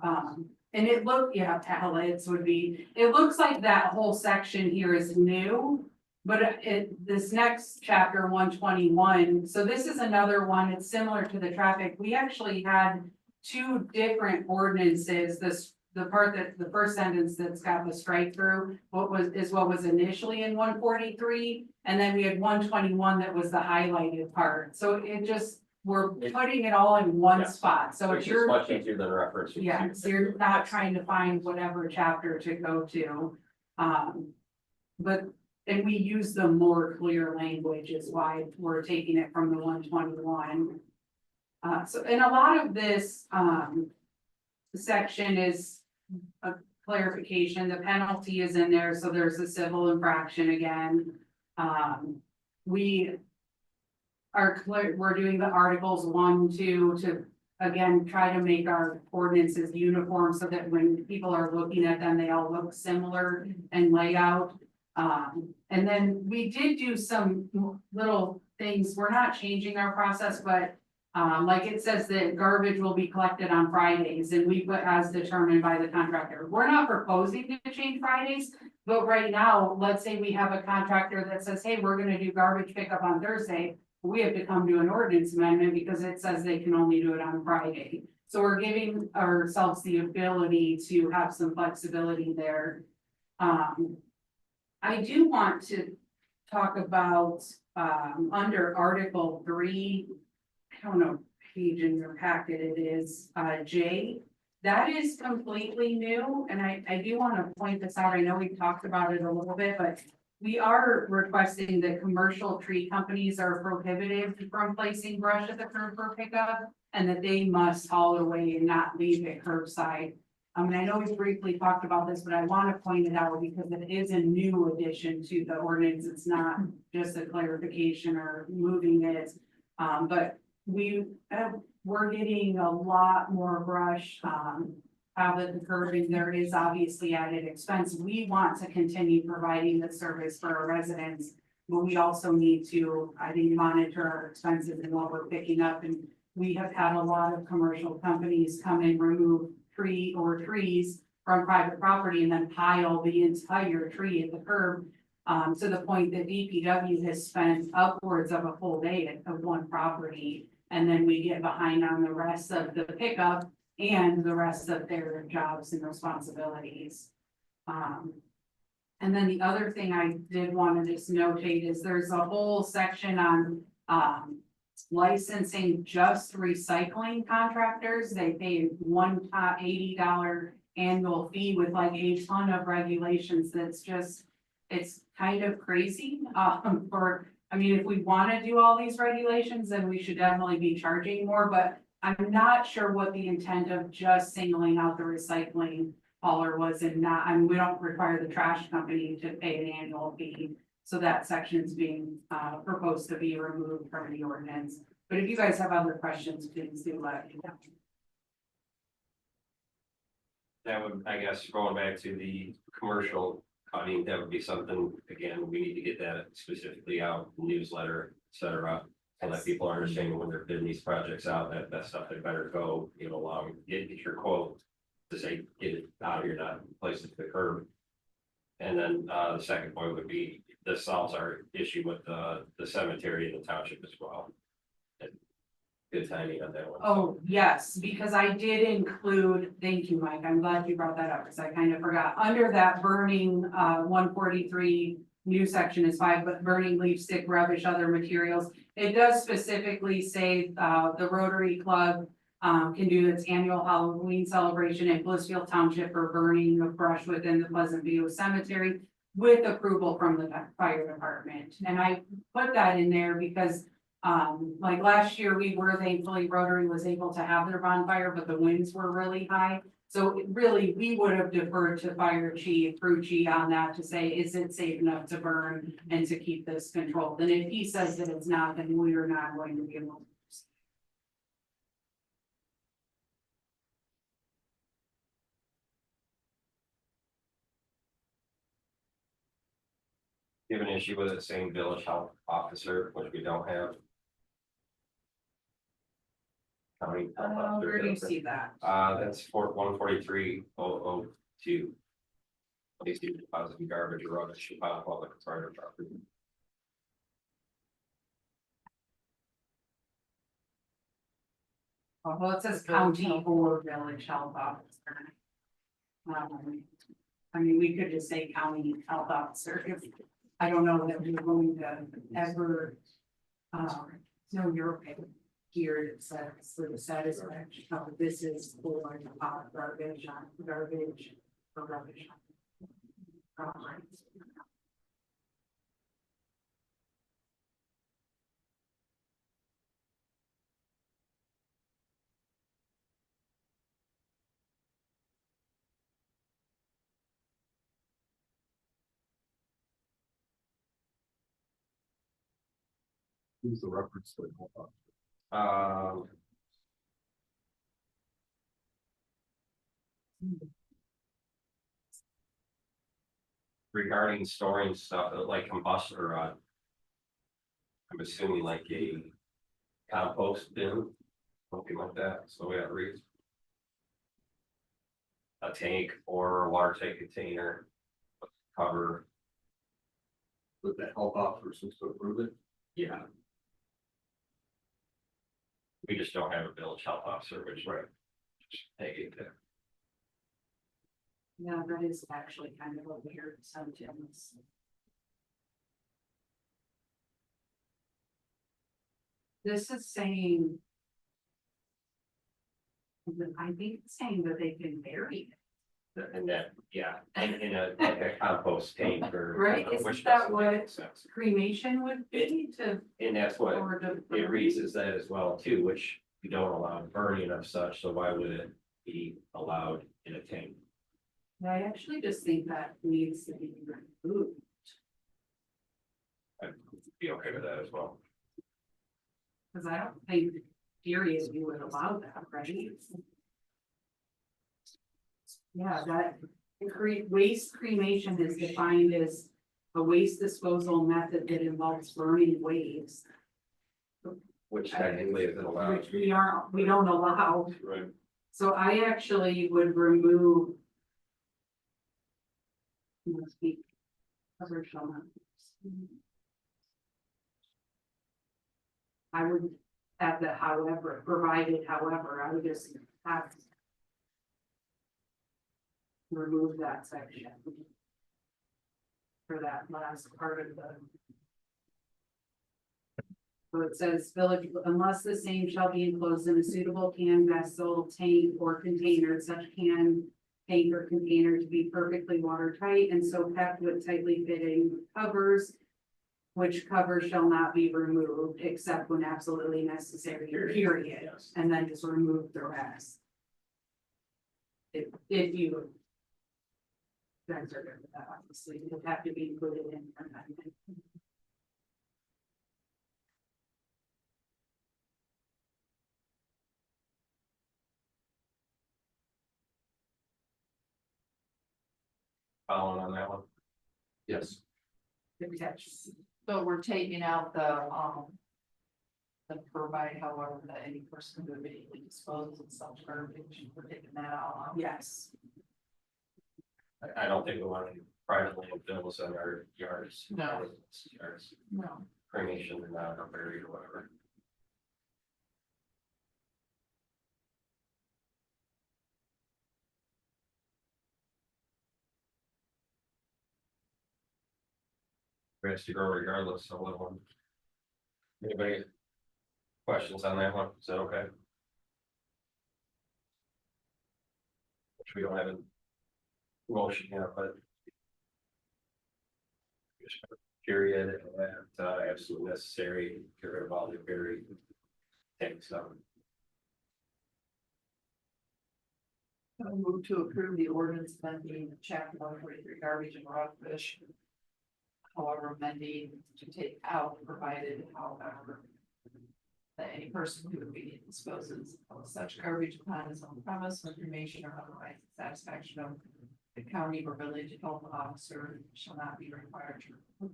And it pallets would be, it looks like that whole section here is new. But this next chapter 121, so this is another one, it's similar to the traffic. We actually had two different ordinances. The part that the first sentence that's got the strike through, what was initially in 143, and then we had 121 that was the highlighted part. So it just, we're putting it all in one spot. So if you're much easier than reference. yeah, so you're not trying to find whatever chapter to go to. And we use the more clear language is why we're taking it from the 121. So in a lot of this section is a clarification. The penalty is in there, so there's a civil infraction again. We're doing the articles 1, 2 to again try to make our ordinances uniform so that when people are looking at them, they all look similar in layout. And then we did do some little things. We're not changing our process, but like it says that garbage will be collected on Fridays and we put as determined by the contractor. We're not proposing to change Fridays, but right now, let's say we have a contractor that says, hey, we're gonna do garbage pickup on Thursday. We have to come to an ordinance amendment because it says they can only do it on Friday. So we're giving ourselves the ability to have some flexibility there. I do want to talk about under Article 3, I don't know, page in your packet it is, J. That is completely new, and I do want to point this out. I know we talked about it a little bit, but we are requesting that commercial tree companies are prohibited from placing brush at the curb for pickup, and that they must haul it away and not leave it curbside. I know we briefly talked about this, but I want to point it out because it is a new addition to the ordinance. It's not just a clarification or moving it. But we're getting a lot more brush out of the curbing. There is obviously added expense. We want to continue providing the service for our residents, but we also need to, I think, monitor our expenses and what we're picking up. And we have had a lot of commercial companies come and remove trees from private property and then pile the entire tree at the curb. To the point that DPW has spent upwards of a full day of one property. And then we get behind on the rest of the pickup and the rest of their jobs and responsibilities. And then the other thing I did want to just notate is there's a whole section on licensing just recycling contractors. They pay $80 annual fee with like a ton of regulations. That's just, it's kind of crazy. If we want to do all these regulations, then we should definitely be charging more, but I'm not sure what the intent of just singling out the recycling hauler was and we don't require the trash company to pay an annual fee. So that section is being proposed to be removed from the ordinance. But if you guys have other questions, please do let me know. That would, I guess, going back to the commercial cutting, that would be something, again, we need to get that specifically out, newsletter, et cetera. So that people are understanding when they're bidding these projects out, that stuff they better go, along, get your quote. to say, get it out of here, not place it to the curb. And then, the second point would be, this solves our issue with the cemetery in the township as well. And good timing on that one. Oh, yes, because I did include, thank you, Mike, I'm glad you brought that up, because I kind of forgot, under that burning, 143. New section is 5, but burning leaf, stick, rubbish, other materials. It does specifically say, the Rotary Club, can do its annual Halloween celebration in Blissfield Township for burning of brush within the Pleasant View Cemetery with approval from the fire department. And I put that in there because like last year, we were thankfully Rotary was able to have their bonfire, but the winds were really high. So really, we would have deferred to fire chief, crew chief on that to say, is it safe enough to burn and to keep this controlled? And if he says that it's not, then we are not going to be able to. You have an issue with it saying village health officer, which we don't have. County health officer. Where do you see that? That's for 143,002. Please do deposit garbage or rubbish upon public or private property. Well, it says county or village health officer. I mean, we could just say county health officer, if, I don't know that we're going to ever. No, you're okay. Here it says, for the satisfaction of this is for garbage on garbage or rubbish. Who's the reference to? Regarding storing stuff like combust or I'm assuming like a compost bin, something like that, so we have reads. A tank or a water tank container, cover. With the health officer supposed to approve it? Yeah. We just don't have a village health officer, which right. Just take it there. Yeah, that is actually kind of a weird sentence. This is saying. I think it's saying that they can bury it. And that, yeah, and in a like a compost tank or. Right, which isn't that doesn't make what sense. cremation would be to? And that's what Or to it reads as that as well too, which we don't allow burning of such, so why would it be allowed in a tank? I actually just think that needs to be removed. I'd be okay with that as well. Cause I don't think period you would allow that, right? Yeah, that waste cremation is defined as a waste disposal method that involves burning waste. Which technically isn't allowed. Which we don't allow, Right. so I actually would remove. Must be covered shall not. I would add the however, provided however, I would just have. Remove that section. For that last part of the. So it says village, unless the same shall be enclosed in a suitable can, vessel, tank, or container, such can. Tank or container to be perfectly watertight and so kept with tightly fitting covers. Which cover shall not be removed except when absolutely necessary, period, Yes. and and then just remove the rest. If you. Guys are good with that, obviously, it would have to be included in. your amendment. Following on that one. Yes. Good catch. So we're taking out the, then provide however that any person who immediately disposes of such garbage, we're taking that out. Yes. I don't think we want any private landfills in our yards. No. Yards, No. cremation and not buried or whatever. Has to go regardless of what one. Anybody? Questions on that one? Is that okay? Which we don't have a motion yet, but. Just period, and absolutely necessary, get rid of all the buried things, I move to approve the ordinance amending chapter 143 garbage and rubbish. However, amending to take out provided, however, that any person who immediately disposes of such garbage upon his own premise, information or otherwise satisfaction of the county or village health officer shall not be required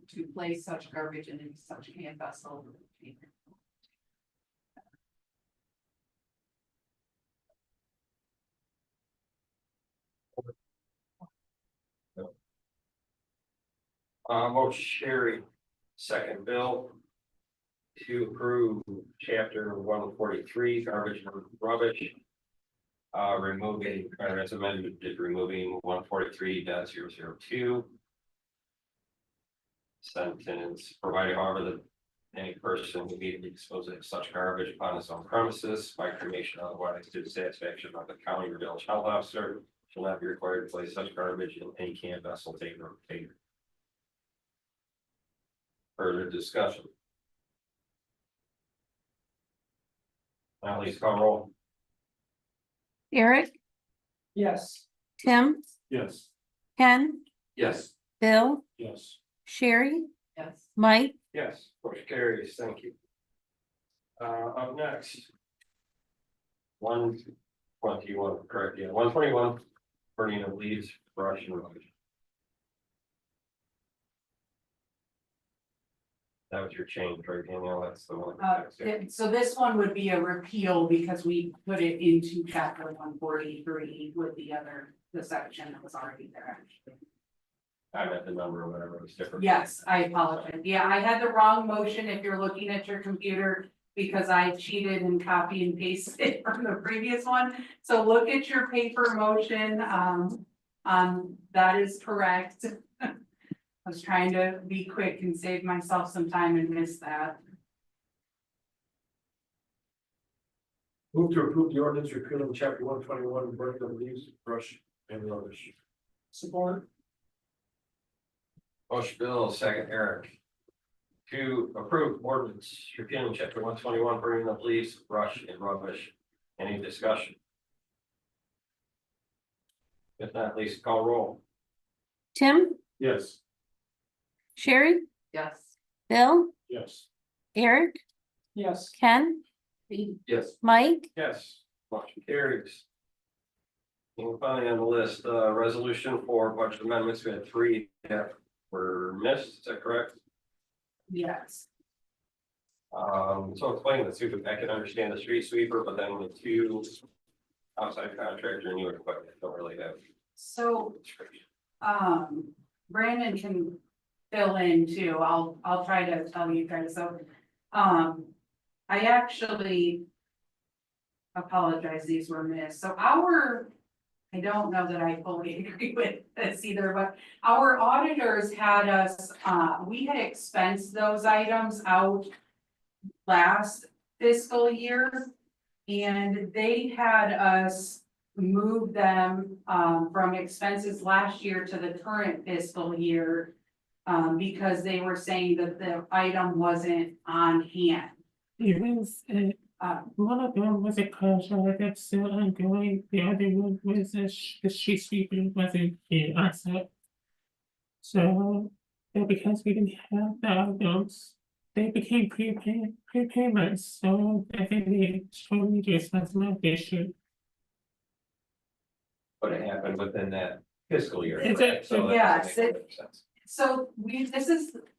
to place such garbage in any such can vessel. Motion Sherry, second Bill. To approve chapter 143 garbage and rubbish. Removing, or as amended, removing 143.002. Sentence, provided however that any person who immediately disposes of such garbage upon his own premises by cremation otherwise to the satisfaction of the county or village health officer shall not be required to place such garbage in any can, vessel, container, or container. Further discussion. Now, please call roll. Eric, Yes. Tim, Yes. Ken, Yes. Bill, Yes. Sherry, Yes. Mike, Yes, motion carries, thank you. Up next. 121, correct, yeah, 121, burning of leaves, brush and rubbish. That was your change, right, Danielle? That's the one. So this one would be a repeal because we put it into chapter 143 with the section that was already there. I meant the number or whatever, it was different. Yes, I apologize. Yeah, I had the wrong motion if you're looking at your computer because I cheated and copy and pasted from the previous one. So look at your paper motion. That is correct. I was trying to be quick and save myself some time and miss that. Move to approve the ordinance repealing chapter 121, burning of leaves, brush and rubbish. Support. Motion Bill, second Eric. To approve ordinance repealing chapter 121, burning of leaves, brush and rubbish. Any discussion? If not, please call roll. Tim, Yes. Sherry, Yes. Bill, Yes. Eric, Yes. Ken, Yes. Mike, Yes, motion carries. And finally on the list, resolution for budget amendments, we had 3 that were missed, is that correct? Yes. So explain this, I can understand the street sweeper, but then the 2 outside contractor and new equipment don't really have. So, Brandon can fill in too. I'll try to tell you guys. So, I actually apologize, these were missed. So I don't know that I fully agree with this either, but our auditors had us, we had expensed those items out last fiscal year. And they had us move them, from expenses last year to the current fiscal year. Because they were saying that the item wasn't on hand. It was, one of them was a contract that's still ongoing, the other one was the street sweeper wasn't in asset. So, because we didn't have the items, they became prepayments, so I think they totally responsibility issue. But it happened within that fiscal year. It's correct? So that yes, doesn't make sense. So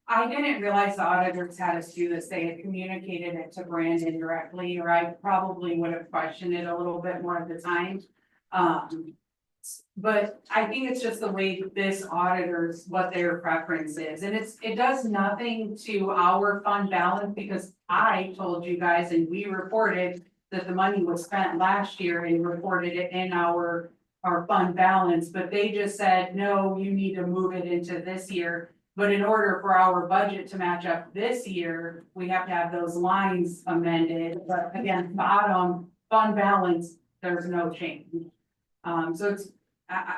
I didn't realize the auditors had us do this, they had communicated it to Brandon directly, or I probably would have questioned it a little bit more at the time. But I think it's just the way this auditors, what their preference is, and it does nothing to our fund balance, because I told you guys and we reported that the money was spent last year and reported it in our fund balance, but they just said, no, you need to move it into this year. But in order for our budget to match up this year, we have to have those lines amended, but again, bottom fund balance, there's no change. So it's,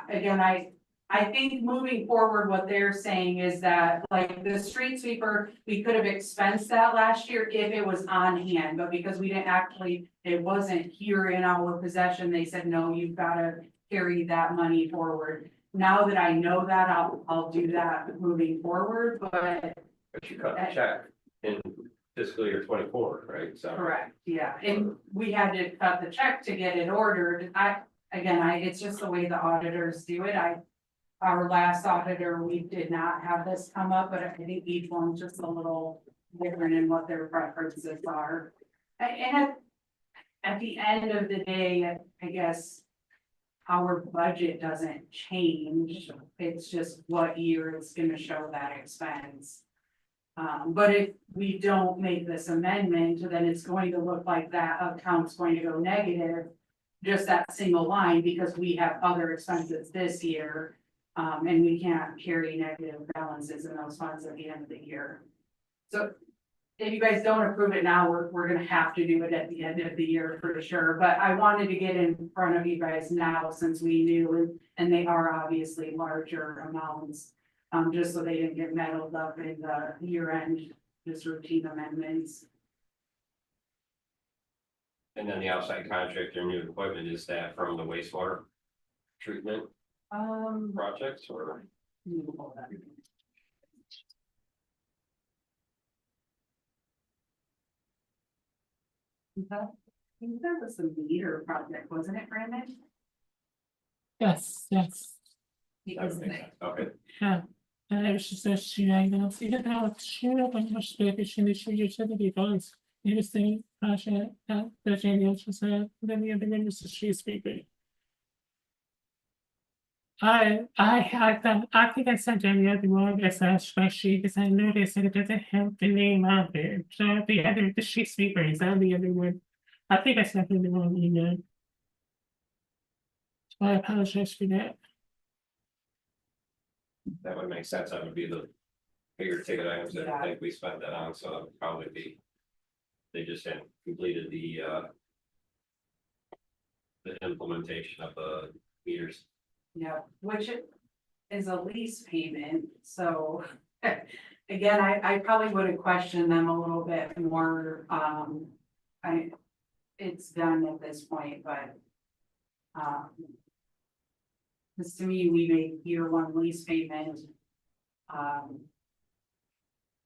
again, I think moving forward, what they're saying is that, like, the street sweeper, we could have expensed that last year if it was on hand, but because we didn't actually, it wasn't here in our possession, they said, no, you've gotta carry that money forward. Now that I know that, I'll do that moving forward, but But you cut the check in fiscal year 24, right? So. correct, yeah, and we had to cut the check to get it ordered. It's just the way the auditors do it. Our last auditor, we did not have this come up, but I think each one's just a little different in what their preferences are. And at the end of the day, I guess our budget doesn't change. It's just what year it's gonna show that expense. But if we don't make this amendment, then it's going to look like that account's going to go negative. Just that single line, because we have other expenses this year. And we can't carry negative balances in those funds at the end of the year. So if you guys don't approve it now, we're gonna have to do it at the end of the year for sure, but I wanted to get in front of you guys now since we knew, and they are obviously larger amounts. Just so they didn't get muddled up in the year end, just routine amendments. And then the outside contractor, new equipment, is that from the wastewater treatment projects or? Hold on. I think that was the meter project, wasn't it, Brandon? Yes, yes. Because Okay, Ha. Już zaczynają się, ponieważ się usually does. You say, that the genius is then the other members of street speaker. I think I sent in the other one as a spreadsheet because I noticed that it doesn't have the name out there. So the street sweeper is on the other one. I think I sent in the wrong email. So I apologize for that. that would make sense. That would be the bigger ticket items that I think we spent that on, so that would probably be. They just hadn't completed the implementation of the meters. Yeah, which is a lease payment, so. Again, I probably would have questioned them a little bit more, it's done at this point, but. Because to me, we made year one lease payment.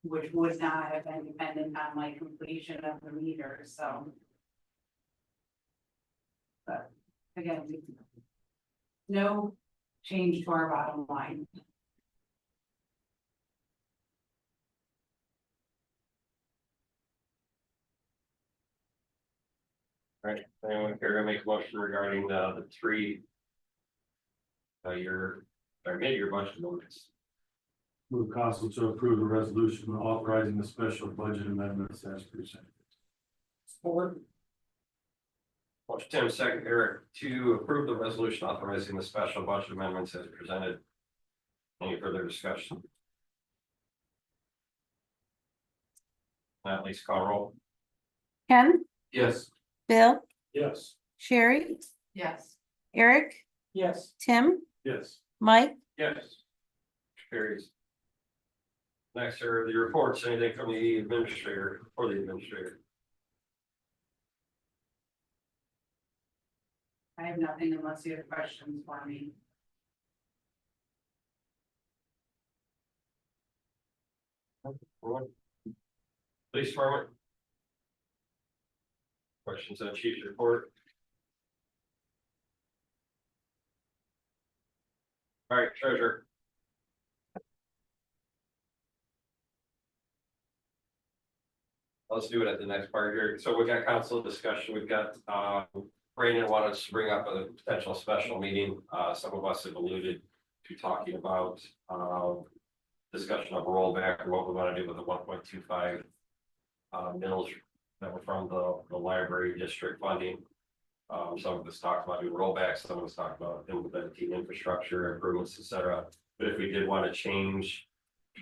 Which would not have been dependent on like completion of the meter, so. But again, no change to our bottom line. Right, anyone care to make a motion regarding the three? Your mid-year budget amendments. Move council to approve the resolution authorizing the special budget amendments as presented. Motion Tim, second Eric, to approve the resolution authorizing the special budget amendments as presented. Any further discussion? At least call roll. Ken, Yes. Bill, Yes. Sherry, Yes. Eric, Yes. Tim, Yes. Mike, Yes. Carries. Next are the reports, anything from the administrator or the administrator. I have nothing unless you have questions for me. Police department. Questions on chief's report? All right, treasurer. let's do it at the next part here. So we got council discussion. We've got, Brandon wanted to bring up a potential special meeting. Some of us have alluded to talking about, discussion of rollback or what we want to do with the 1.25 mills that were from the library district funding. Some of us talked about doing rollbacks, some of us talked about implementing infrastructure improvements, et cetera. But if we did want to change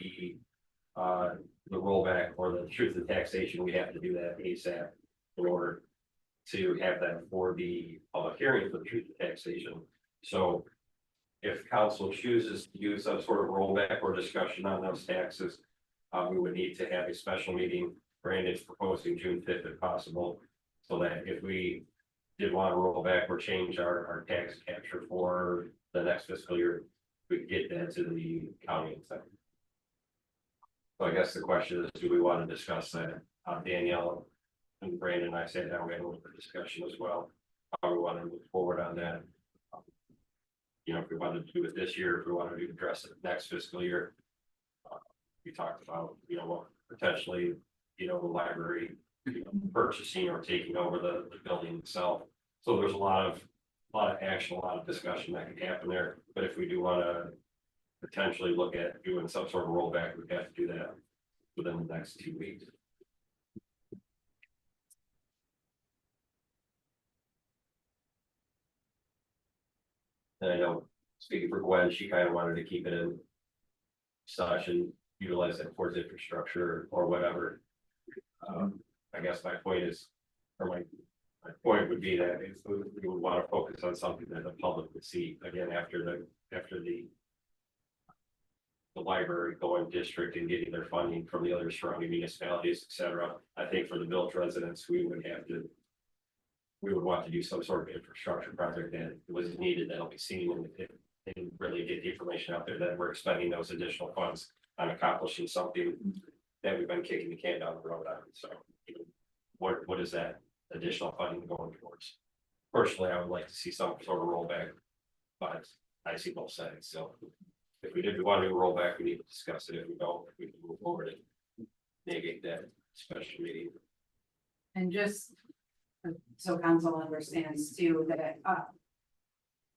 the rollback or the truth of taxation, we have to do that ASAP in order to have that for the public hearing for the truth of taxation. So if council chooses to do some sort of rollback or discussion on those taxes, we would need to have a special meeting. Brandon's proposing June 5th if possible, so that if we did want to roll back or change our tax capture for the next fiscal year, we could get that to the county and stuff. So I guess the question is, do we want to discuss that? Danielle and Brandon and I said that we had a little bit of discussion as well. How we want to move forward on that. You know, if we wanted to do it this year, if we wanted to address it next fiscal year. We talked about, you know, potentially, you know, the library, you know, purchasing or taking over the building itself. So there's a lot of action, a lot of discussion that could happen there. But if we do want to potentially look at doing some sort of rollback, we have to do that within the next 2 weeks. And I know, speaking for Gwen, she kind of wanted to keep it in such and utilize that towards infrastructure or whatever. I guess my point is, or my point would be that if we would want to focus on something that the public would see again after the library going district and getting their funding from the other surrounding municipalities, et cetera. I think for the village residents, we would want to do some sort of infrastructure project that was needed that'll be seen and really get the information out there that we're expending those additional funds on accomplishing something that we've been kicking the can down the road on. So, you know, what is that additional funding going towards? Personally, I would like to see some sort of rollback, but I see both sides. So if we want to do a rollback, we need to discuss it. If we don't, we can move forward and negate that special meeting. And just so council understands too, that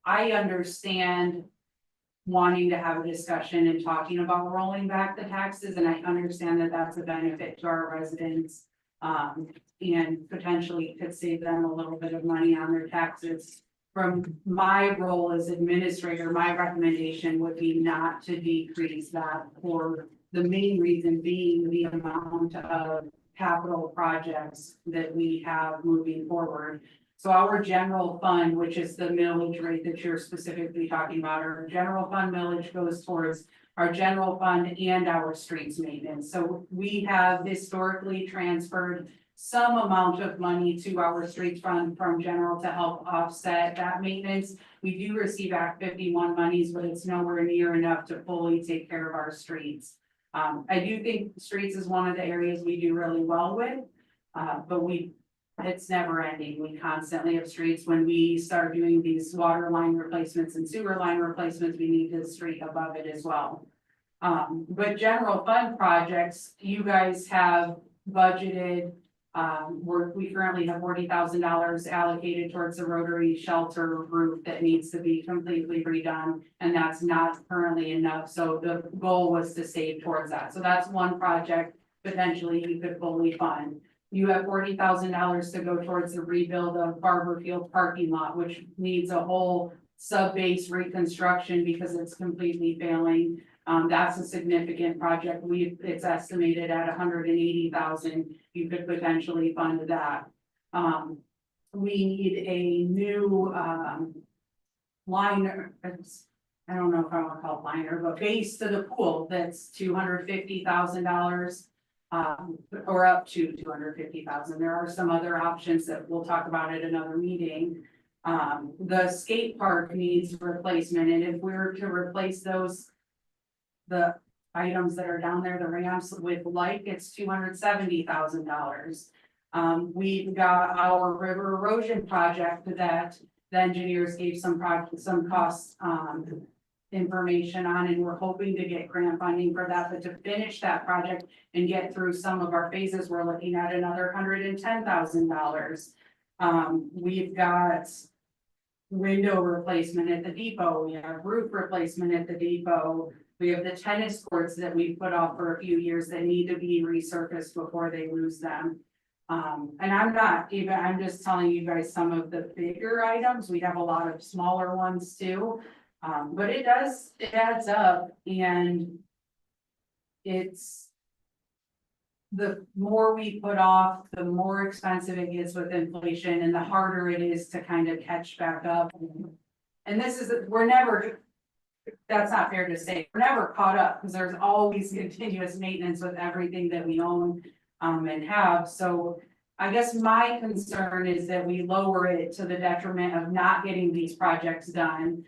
I understand wanting to have a discussion and talking about rolling back the taxes, and I understand that that's a benefit to our residents. And potentially could save them a little bit of money on their taxes. From my role as administrator, my recommendation would be not to decrease that, for the main reason being the amount of capital projects that we have moving forward. So our general fund, which is the millage rate that you're specifically talking about, our general fund millage goes towards our general fund and our streets maintenance. So we have historically transferred some amount of money to our streets fund from general to help offset that maintenance. We do receive Act 51 monies, but it's nowhere near enough to fully take care of our streets. I do think streets is one of the areas we do really well with, but it's never ending. We constantly have streets. When we start doing these water line replacements and sewer line replacements, we need the street above it as well. But general fund projects, you guys have budgeted, we currently have $40,000 allocated towards the Rotary shelter roof that needs to be completely redone, and that's not currently enough. So the goal was to save towards that. So that's one project potentially you could fully fund. You have $40,000 to go towards the rebuild of Blissfield parking lot, which needs a whole sub-base reconstruction because it's completely failing. That's a significant project. It's estimated at $180,000. You could potentially fund that. We need a new liner. I don't know if I want to call it liner, but base to the pool that's $250,000. Or up to $250,000. There are some other options that we'll talk about at another meeting. The skate park needs replacement, and if we were to replace the items that are down there, the ramps with light, it's $270,000. We've got our river erosion project that the engineers gave some costs information on, and we're hoping to get grant funding for that, but to finish that project and get through some of our phases, we're looking at another $110,000. We've got window replacement at the depot, we have roof replacement at the depot. We have the tennis courts that we put off for a few years that need to be resurfaced before they lose them. And I'm just telling you guys some of the bigger items. We have a lot of smaller ones too. But it adds up, and it's the more we put off, the more expensive it gets with inflation and the harder it is to kind of catch back up. And that's not fair to say. We're never caught up because there's always continuous maintenance with everything that we own and have. So I guess my concern is that we lower it to the detriment of not getting these projects done.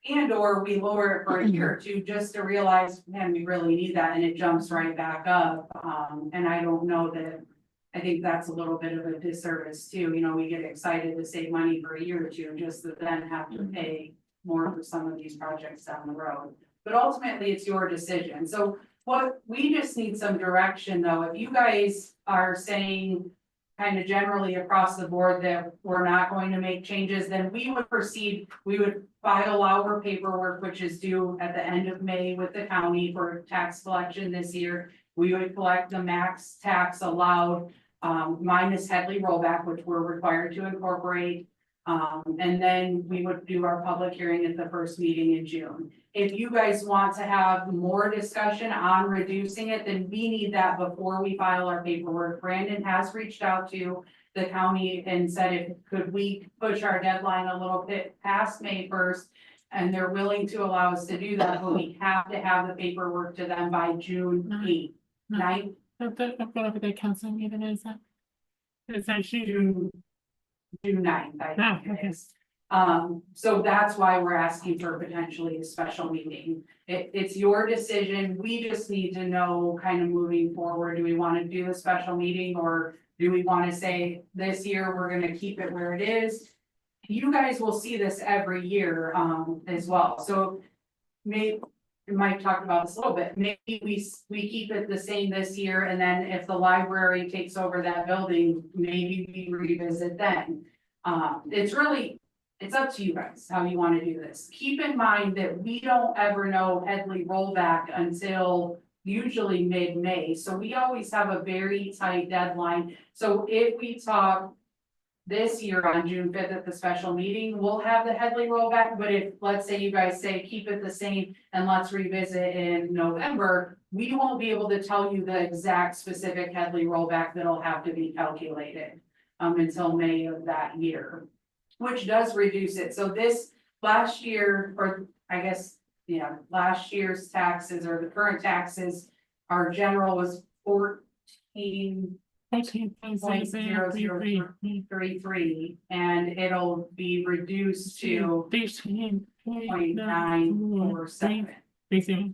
And or we lower it for a year or two just to realize, man, we really need that, and it jumps right back up. And I don't know that, I think that's a little bit of a disservice too. You know, we get excited to save money for a year or two just to then have to pay more for some of these projects down the road. But ultimately, it's your decision. So what we just need some direction though. If you guys are saying kind of generally across the board that we're not going to make changes, then we would proceed, we would file our paperwork, which is due at the end of May with the county for tax collection this year. We would collect the max tax allowed, minus Headley rollback, which we're required to incorporate. And then we would do our public hearing at the first meeting in June. If you guys want to have more discussion on reducing it, then we need that before we file our paperwork. Brandon has reached out to the county and said, could we push our deadline a little bit past May 1st? And they're willing to allow us to do that, but we have to have the paperwork to them by June 8th. 9th. Whatever the council meeting is that? Is that June 9th, I Oh, think it okay. is. So that's why we're asking for potentially a special meeting. It's your decision. We just need to know kind of moving forward, do we want to do a special meeting, or do we want to say this year, we're going to keep it where it is? You guys will see this every year, as well. So maybe Mike talked about this a little bit. Maybe we keep it the same this year, and then if the library takes over that building, maybe we revisit then. It's up to you guys how you want to do this. Keep in mind that we don't ever know Headley rollback until usually mid-May. So we always have a very tight deadline. So if we talk this year on June 5th at the special meeting, we'll have the Headley rollback. But if, let's say you guys say, keep it the same and let's revisit in November, we won't be able to tell you the exact specific Headley rollback that'll have to be calculated until May of that year, which does reduce it. So this last year, or I guess, yeah, last year's taxes or the current taxes, our general was 14.033, and it'll be reduced to 0.947. 30.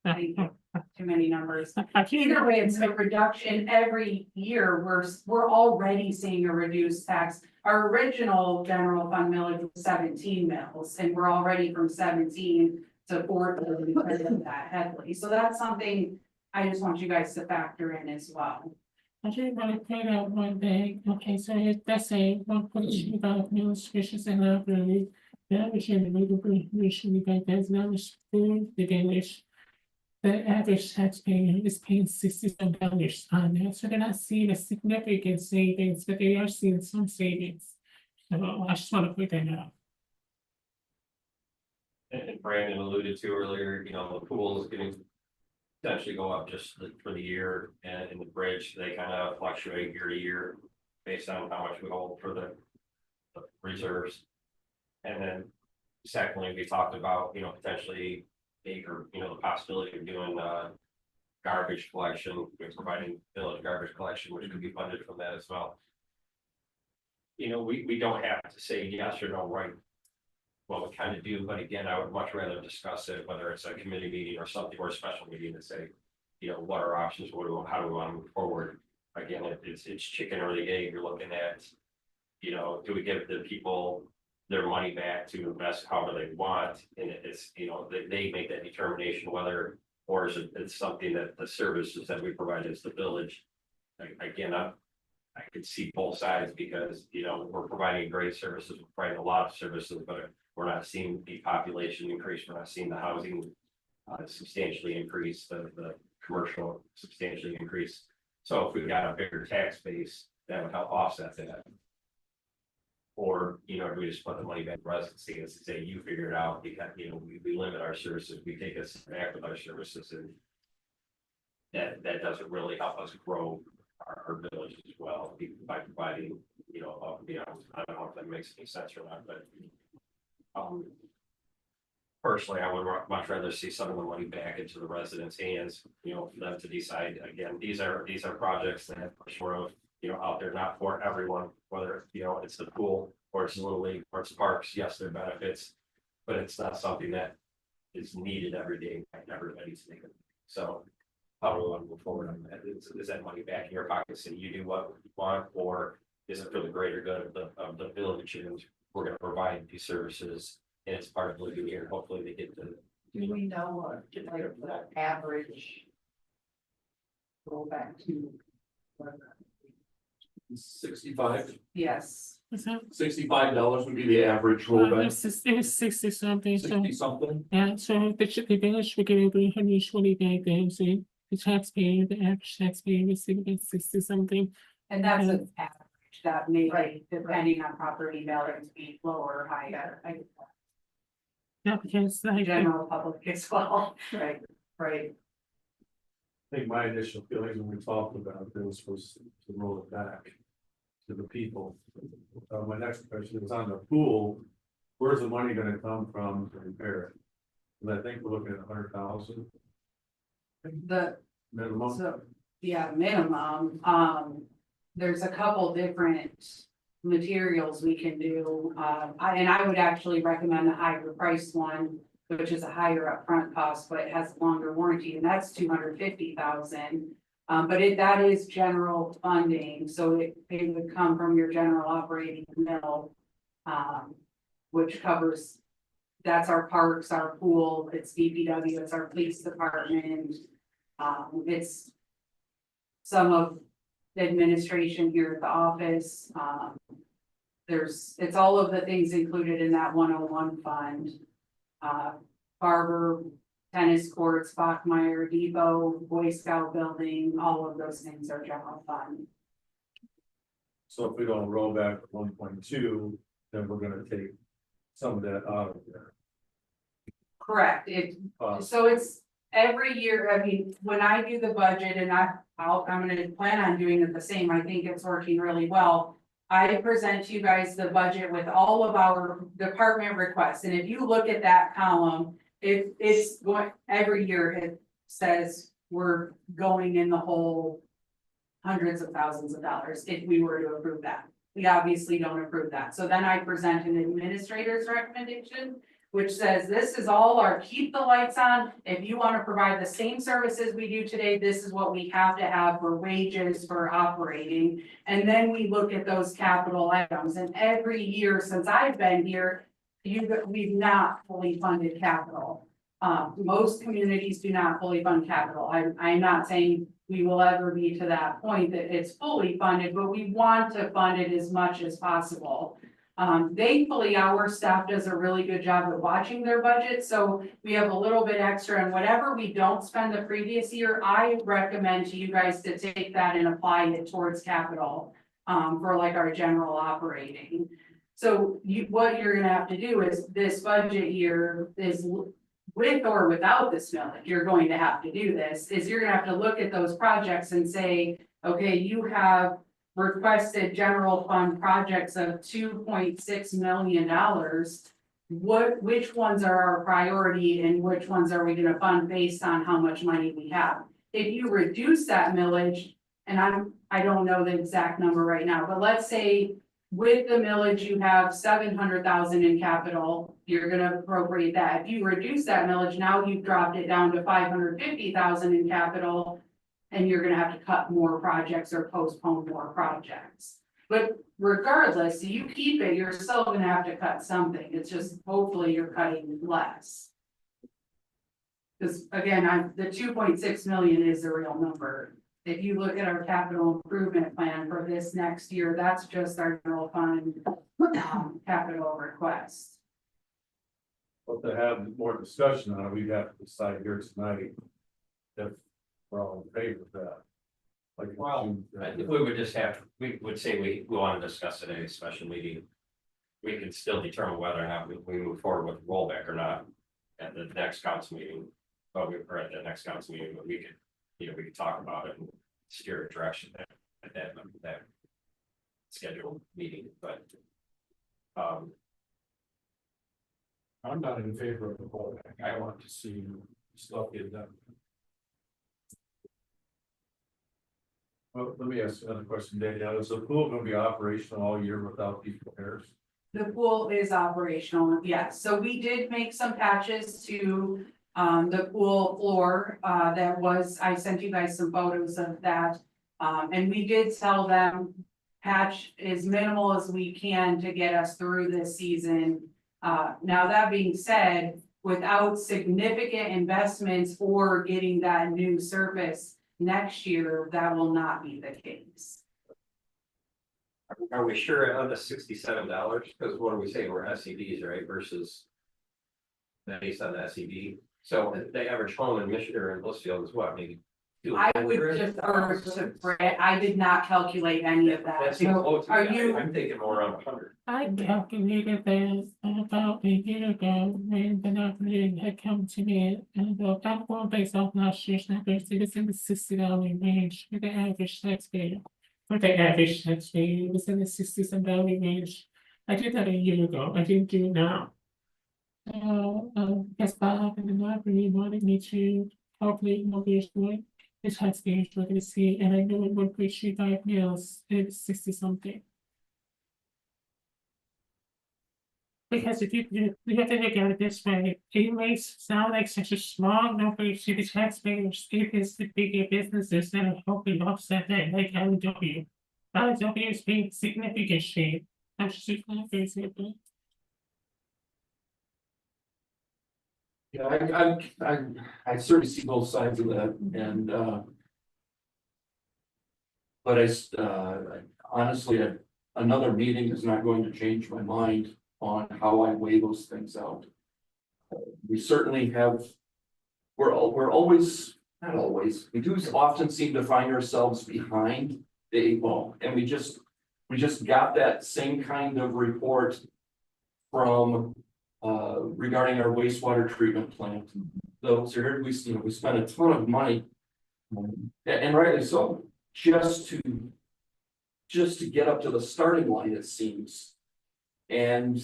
Thank you. Too many numbers. Either way, it's a reduction every year. We're already seeing a reduced tax. Our original general fund millage was 17 mills, and we're already from 17 to 4 because of that heavily. So that's something I just want you guys to factor in as well. I just want to point out one thing. Okay, so let's say 1.25 mills, fishes and library. The average individual usually does not food the Danish. The average taxpayer is paying $67 on that, so they're not seeing a significant savings, but they are seeing some savings. So I just want to point that out. And Brandon alluded to earlier, you know, the pool is getting potentially go up just for the year, and in the bridge, they kind of fluctuate year to year based on how much we hold for the reserves. And then secondly, we talked about, you know, potentially the possibility of doing garbage collection, providing village garbage collection, which could be funded from that as well. You know, we don't have to say yes or no right what we kind of do, but again, I would much rather discuss it, whether it's a committee meeting or something, or a special meeting, to say, you know, what are options, how do we want to move forward? Again, it's chicken or the egg. You're looking at, you know, do we give the people their money back to invest however they want, and it's, you know, they make that determination whether, or is it's something that the services that we provide as the village. Again, I could see both sides because, you know, we're providing great services, we're providing a lot of services, but we're not seeing the population increase, we're not seeing the housing substantially increase, the commercial substantially increase. So if we got a bigger tax base, that would help offset that. Or, you know, we just put the money back to residency and say, you figure it out, because, you know, we limit our services, we take us back with our services, and that doesn't really help us grow our village as well, by providing, you know, I don't know if that makes any sense or not, but personally, I would much rather see some of the money back into the residents' hands, you know, for them to decide. Again, these are projects that are sort of, you know, out there, not for everyone, whether, you know, it's the pool or it's Little League or it's parks. Yes, there are benefits, but it's not something that is needed every day by everybody's thinking. So how do we want to move forward on that? Is that money back in your pockets and you do what you want, or is it for the greater good of the village, and we're going to provide these services and it's part of living here, hopefully they get to. Do we know what, like, the average? Go back to. 65, Yes, Is that? $65 would be the average Well, rollback, it was 60 something, so, 60 something. yeah, so the village would get 325,000. The taxpayer, the average taxpayer received about 60 something. and that's Yeah. an average that may, Right. depending on property values, be lower or higher. Yeah, because like, General public as well. Right, right. I think my initial feelings when we talked about this was to roll it back to the people. My next question is on the pool, where's the money gonna come from to repair it? 'Cause I think we're looking at 100,000 The, minimum. so, yeah, minimum, there's a couple different materials we can do. And I would actually recommend the higher priced one, which is a higher upfront cost, but it has longer warranty, and that's 250,000. But that is general funding, so it would come from your general operating mill. Which covers, that's our parks, our pool, it's DPW, it's our police department. It's some of the administration here at the office. It's all of the things included in that 101 fund. Barber, tennis courts, Bachmeyer Depot, Boy Scout building, all of those things are general fund. So if we don't roll back 1.2, then we're gonna take some of that out of there. Correct, so it's every year, I mean, when I do the budget, and I'm gonna plan on doing it the same, I think it's working really well. I present to you guys the budget with all of our department requests, and if you look at that column, it's going, every year it says we're going in the hole hundreds of thousands of dollars if we were to approve that. We obviously don't approve that, so then I present an administrator's recommendation, which says this is all our keep the lights on. If you want to provide the same services we do today, this is what we have to have for wages, for operating. And then we look at those capital items, and every year since I've been here, we've not fully funded capital. Most communities do not fully fund capital. I'm not saying we will ever be to that point that it's fully funded, but we want to fund it as much as possible. Thankfully, our staff does a really good job at watching their budget, so we have a little bit extra, and whatever we don't spend the previous year, I recommend to you guys to take that and apply it towards capital, for like our general operating. So what you're gonna have to do is this budget year is with or without this millage, you're going to have to do this, is you're gonna have to look at those projects and say, okay, you have requested general fund projects of $2.6 million. Which ones are our priority and which ones are we gonna fund based on how much money we have? If you reduce that millage, and I don't know the exact number right now, but let's say with the millage, you have 700,000 in capital, you're gonna appropriate that. If you reduce that millage, now you've dropped it down to 550,000 in capital, and you're gonna have to cut more projects or postpone more projects. But regardless, you keep it, you're still gonna have to cut something, it's just hopefully you're cutting less. Cause again, the 2.6 million is the real number. If you look at our capital improvement plan for this next year, that's just our general fund, capital request. But to have more discussion on it, we'd have to decide here tonight. If we're all in favor of that. Like, Well, I think we would just have, we would say we want to discuss it at a special meeting. We can still determine whether or not we move forward with rollback or not at the next council meeting. But we're at the next council meeting, but we could, we could talk about it and steer a direction at that scheduled meeting, but. I'm not in favor of the rollback. I want to see stuff get done. Well, let me ask another question, Danielle. Is the pool going to be operational all year without these repairs? The pool is operational, yes, so we did make some patches to the pool floor, I sent you guys some photos of that. And we did tell them patch as minimal as we can to get us through this season. Now that being said, without significant investments or getting that new surface next year, that will not be the case. Are we sure on the $67? Because what do we say, we're SCDs, right, versus. Based on the SCD, so the average home in Michigan or in Blissfield is what, maybe? I would defer to Brett, I did not calculate any of that. That seems low to Are me. you- I'm thinking more around 100. I calculated this about a year ago when the operating had come to me, and I'm going based off last year's numbers. It was in the $60 range for the average taxpayer. For the average taxpayer, it was in the $60 range. I did that a year ago. I didn't do it now. Because Bob and the library wanted me to calculate numbers what the taxpayers were going to see, and I knew it would reach you 5 meals. It's 60 something. Because if you have to look at it this way, it may sound like such a small number to the taxpayers. It is the bigger businesses that are helping offset that, like LW. LW is being significant shape. I'm just using for example. Yeah, I certainly see both sides of that, and but honestly, another meeting is not going to change my mind on how I weigh those things out. We certainly have, we're always, not always, we do often seem to find ourselves behind the 8 ball, and we just got that same kind of report from regarding our wastewater treatment plant. Those are, we spent a ton of money, and rightly so, just to get up to the starting line, it seems. And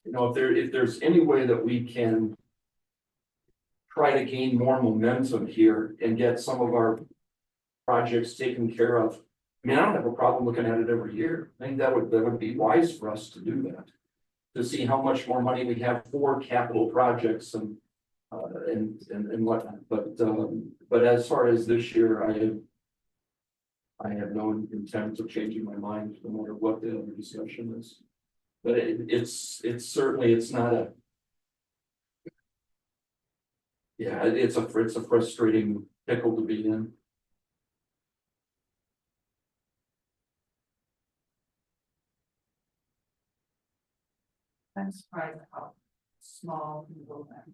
if there's any way that we can try to gain more momentum here and get some of our projects taken care of, I mean, I don't have a problem looking at it every year. I think that would be wise for us to do that, to see how much more money we have for capital projects and whatnot. But as far as this year, I have no intent of changing my mind, no matter what the other discussion is. But it's certainly, it's not a. Yeah, it's a frustrating pickle to be in. I'm surprised how small people that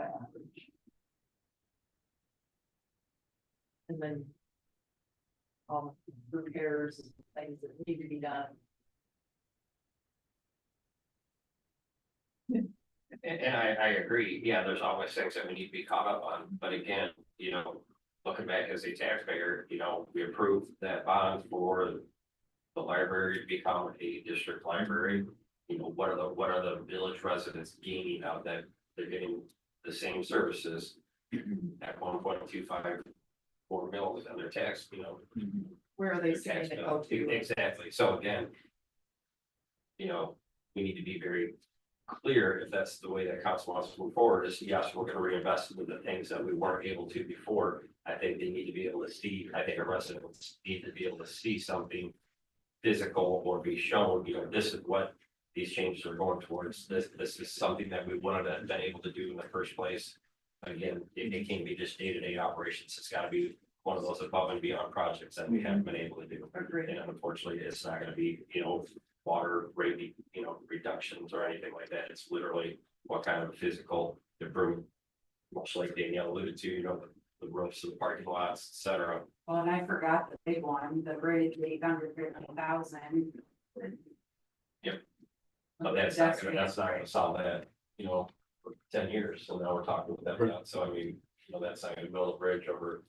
average. And then repairs, things that need to be done. And I agree, yeah, there's always things that we need to be caught up on, but again, looking back as a taxpayer, we approved that bond for the library to become a district library. What are the village residents gaining out that they're getting the same services at 1.254 mils on their tax, Where are they their saying tax to bill. go to? Exactly, so again, we need to be very clear if that's the way that council wants to move forward, is yes, we're going to reinvest into the things that we weren't able to before, I think they need to be able to see, I think our residents need to be able to see something physical or be shown, you know, this is what these changes are going towards. This is something that we wouldn't have been able to do in the first place. Again, it can't be just day-to-day operations. It's gotta be one of those above and beyond projects that we haven't been able to do. And unfortunately, it's not gonna be, you know, water rate, you know, reductions or anything like that. It's literally what kind of physical improvement. Much like Danielle alluded to, you know, the roofs of the parking lots, et cetera. Well, and I forgot the big one, the bridge, 850,000. But that's not gonna solve that, you know, for 10 years. So now we're talking with them now. So I mean, you know, that's not gonna build a bridge over.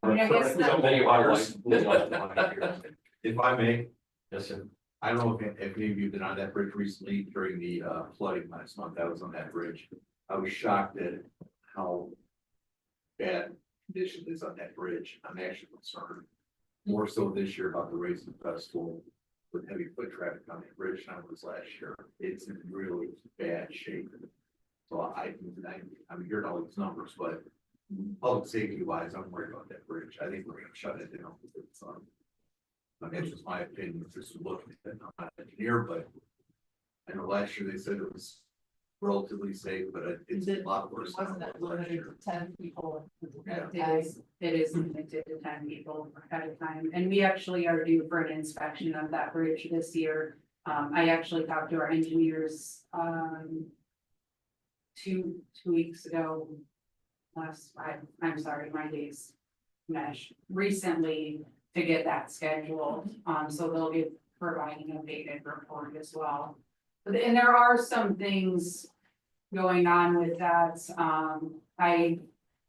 I mean, I guess So that- many waters. If I may, Yes, sir. I don't know if any of you have been on that bridge recently during the flooding last month. I was on that bridge. I was shocked at how bad condition is on that bridge. I'm actually concerned more so this year about the Racing Festival with heavy foot traffic on that bridge than I was last year. It's in really bad shape. So I'm hearing all these numbers, but public safety wise, I'm worried about that bridge. I think we're gonna shut it down. It's, I mean, it's just my opinion, just looking at it. I'm not an engineer, but I know last year they said it was relatively safe, but it's a lot worse. Wasn't it limited to 10 people? It is limited to 10 people at a time, and we actually are due for an inspection of that bridge this year. I actually talked to our engineers, two weeks ago. I'm sorry, my days mesh recently to get that scheduled, so they'll be providing an updated report as well. And there are some things going on with that.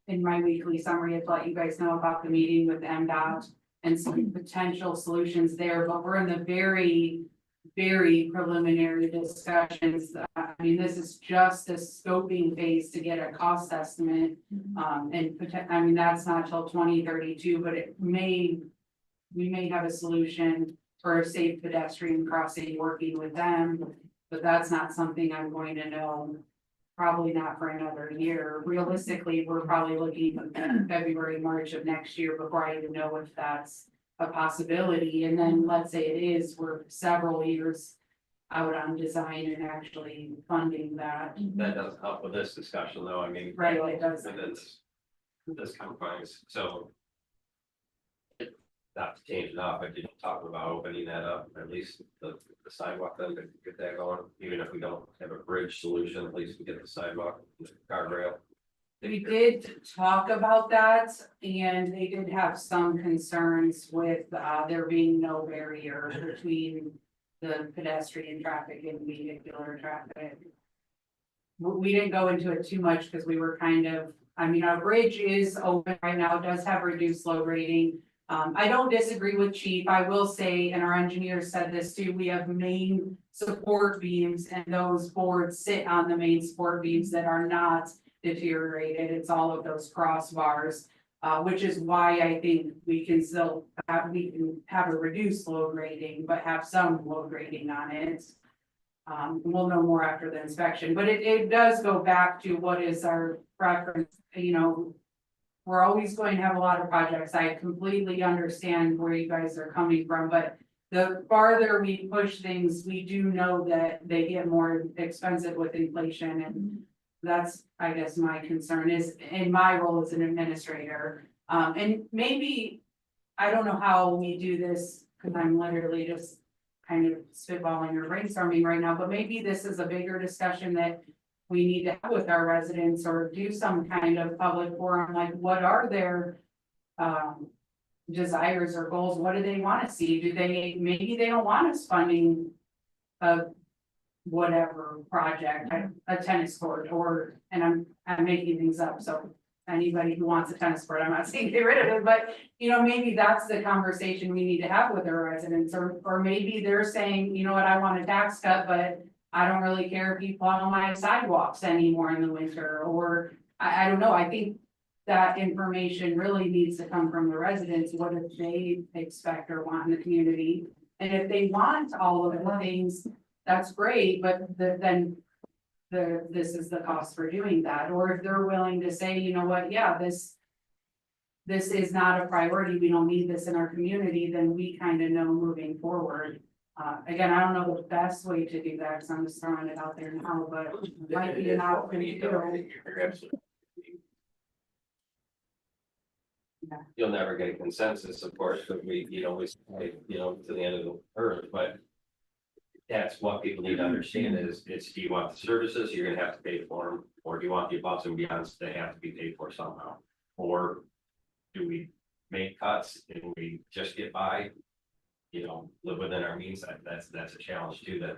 In my weekly summary, I'd let you guys know about the meeting with MDOT and some potential solutions there, but we're in the very, very preliminary discussions. I mean, this is just a scoping phase to get a cost estimate. I mean, that's not till 2032, but we may have a solution for a safe pedestrian crossing working with them. But that's not something I'm going to know, probably not for another year. Realistically, we're probably looking at February, March of next year before I even know if that's a possibility. And then let's say it is, we're several years out on design and actually funding that. That doesn't help with this discussion though. I mean. Right, it does. This confines, so. Not to change it up, I did talk about opening that up, at least the sidewalk, then to get that going, even if we don't have a bridge solution, at least we get the sidewalk, guardrail. We did talk about that, and they did have some concerns with there being no barrier between the pedestrian traffic and vehicular traffic. We didn't go into it too much because we were kind of, I mean, our bridge is open right now, it does have reduced load rating. I don't disagree with Chief. I will say, and our engineers said this too, we have main support beams and those boards sit on the main support beams that are not deteriorated. It's all of those crossbars, which is why I think we can still have a reduced load rating, but have some load rating on it. We'll know more after the inspection, but it does go back to what is our preference, you know. We're always going to have a lot of projects. I completely understand where you guys are coming from, but the farther we push things, we do know that they get more expensive with inflation. And that's, I guess, my concern is in my role as an administrator. And maybe, I don't know how we do this because I'm literally just kind of spitballing or brainstorming right now, but maybe this is a bigger discussion that we need to have with our residents or do some kind of public forum, like what are their desires or goals? What do they want to see? Maybe they don't want us funding a whatever project, a tennis court, or, and I'm making things up, so anybody who wants a tennis court, I'm not saying get rid of it, but you know, maybe that's the conversation we need to have with our residents, or maybe they're saying, you know what, I want a tax cut, but I don't really care if you plow my sidewalks anymore in the winter, or I don't know. I think that information really needs to come from the residents. What do they expect or want in the community? And if they want all of the things, that's great, but then this is the cost for doing that, or if they're willing to say, you know what, yeah, this is not a priority, we don't need this in our community, then we kind of know moving forward. Again, I don't know the best way to do that, because I'm just throwing it out there now, but it might be an option to do. You're absolutely. You'll never get a consensus, of course, because we, we say, to the end of the earth, but. That's what people need to understand is, do you want the services, you're gonna have to pay for them, or do you want the above and beyonds, they have to be paid for somehow? Or do we make cuts and we just get by? Live within our means, that's a challenge too, that.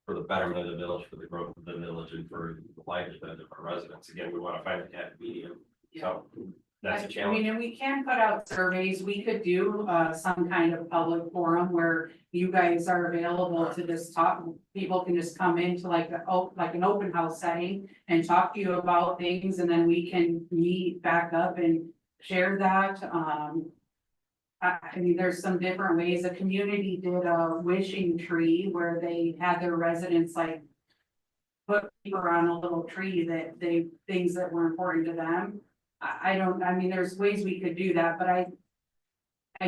For the betterment of the village, for the growth of the village, and for the livelihood of our residents, again, we wanna find a happy medium, so. That's a I challenge. mean, and we can put out surveys, we could do some kind of public forum where you guys are available to just talk. People can just come into like an open house setting and talk to you about things, and then we can meet back up and share that. I mean, there's some different ways. The community did a wishing tree where they had their residents like put paper on a little tree that things that were important to them. I mean, there's ways we could do that, but I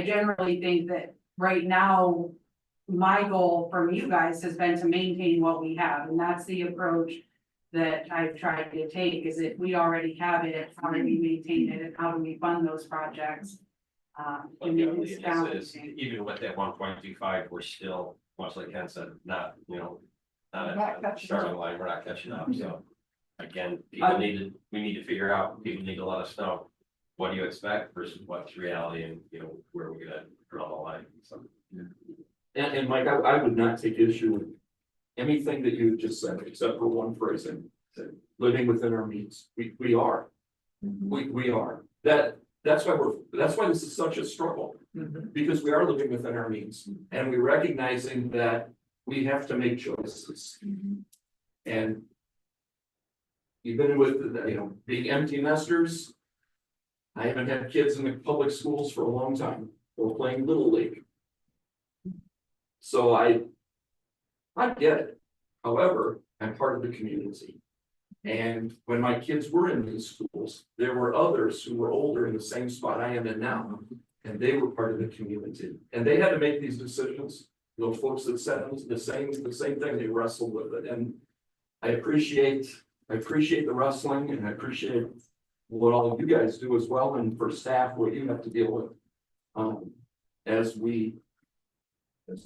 generally think that right now, my goal from you guys has been to maintain what we have, and that's the approach that I've tried to take, is if we already have it, how do we maintain it, and how do we fund those projects? But the only is even with that 1.25, we're still, much like Ken said, not at the starting line, we're not catching up, so. Again, we need to figure out, people need to let us know, what do you expect versus what's reality, and where we're gonna draw the line, so. And Mike, I would not take issue with anything that you just said, except for one phrasing, living within our means. We are. We are. That's why this is such a struggle, because we are living within our means, and we're recognizing that we have to make choices. And even with, being empty nesters, I haven't had kids in the public schools for a long time, or playing Little League. So I get it. However, I'm part of the community. And when my kids were in these schools, there were others who were older in the same spot I am in now, and they were part of the community. And they had to make these decisions. Those folks that said the same thing, they wrestled with it. And I appreciate the wrestling, and I appreciate what all of you guys do as well, and for staff, what you have to deal with. As we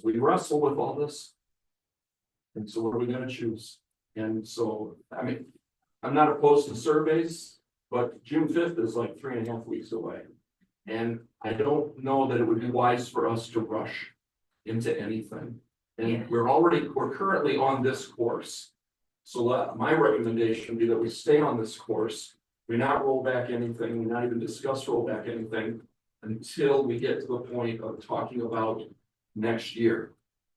wrestle with all this. And so what are we gonna choose? And so, I mean, I'm not opposed to surveys, but June 5th is like 3.5 weeks away. And I don't know that it would be wise for us to rush into anything. And we're currently on this course. So my recommendation would be that we stay on this course. We not roll back anything, we not even discuss roll back anything until we get to the point of talking about next year.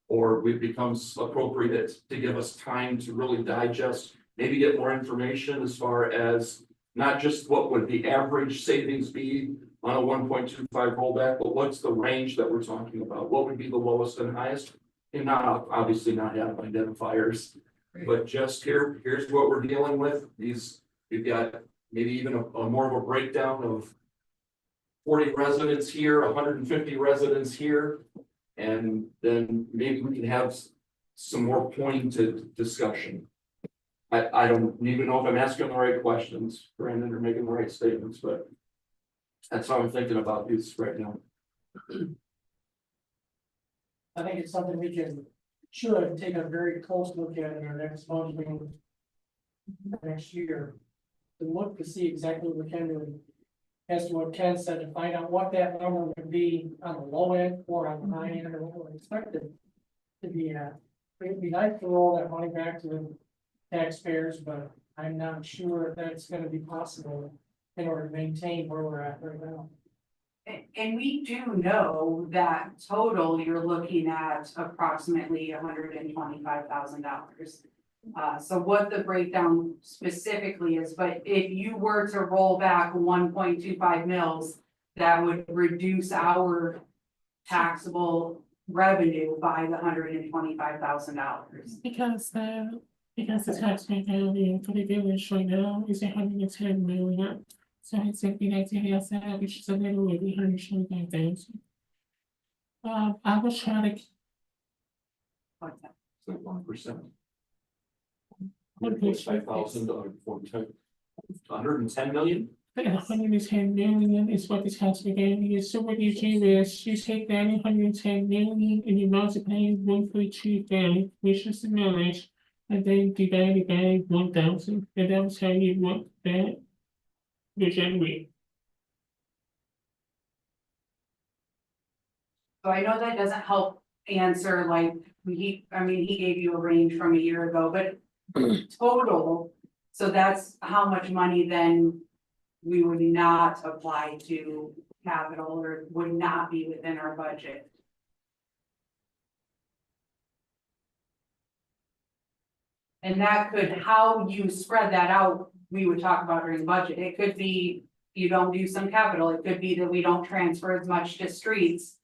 Or it becomes appropriate to give us time to really digest, maybe get more information as far as not just what would the average savings be on a 1.25 rollback, but what's the range that we're talking about? What would be the lowest and highest? And not obviously not have identifiers, but just here's what we're dealing with. We've got maybe even a more of a breakdown of 40 residents here, 150 residents here. And then maybe we can have some more pointed discussion. I don't even know if I'm asking the right questions, Brandon, or making the right statements, but that's how I'm thinking about these right now. I think it's something we should take a very close look at in our next budget meeting next year. To look to see exactly what we can do. As to what Ken said, to find out what that number would be on the low end or on the high end, or what we're expected to be at. It'd be nice to roll that money back to the taxpayers, but I'm not sure if that's gonna be possible in order to maintain where we're at right now. And we do know that total, you're looking at approximately $125,000. So what the breakdown specifically is, but if you were to roll back 1.25 mils, that would reduce our taxable revenue by the $125,000. Because Because the tax rate value for the village right now is 110 million. So it's something like the outside, which is a little over 125,000. I was trying to What's that? So 1%. Okay. 5,000 to 110 million? 110 million is what the tax rate value is. So what you do is you take that 110 million and you multiply it 1.25, which is the millage, and then divide it by 1,000, and that will tell you what that will generate. So I know that doesn't help answer like, he gave you a range from a year ago, but total. So that's how much money then we would not apply to capital or would not be within our budget. And that could, how you spread that out, we would talk about during budget. It could be you don't do some capital. It could be that we don't transfer as much to streets,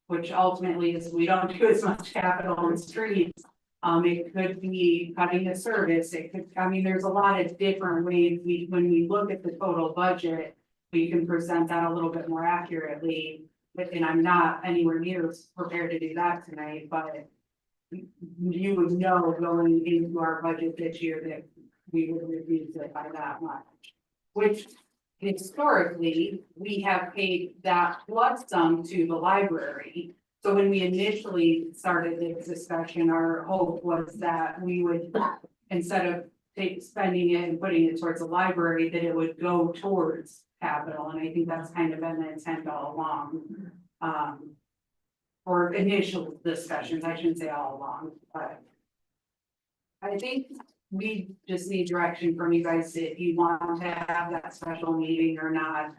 which ultimately is we don't do as much capital in streets. It could be cutting a service. It could, there's a lot of different ways when we look at the total budget, we can present that a little bit more accurately. And I'm not anywhere near as prepared to do that tonight, but you would know going into our budget this year that we would reduce it by that much. Which historically, we have paid that plus some to the library. So when we initially started this discussion, our hope was that we would, instead of spending it and putting it towards the library, that it would go towards capital. And I think that's kind of been the intent all along. For initial discussions, I shouldn't say all along, but I think we just need direction from you guys if you want to have that special meeting or not.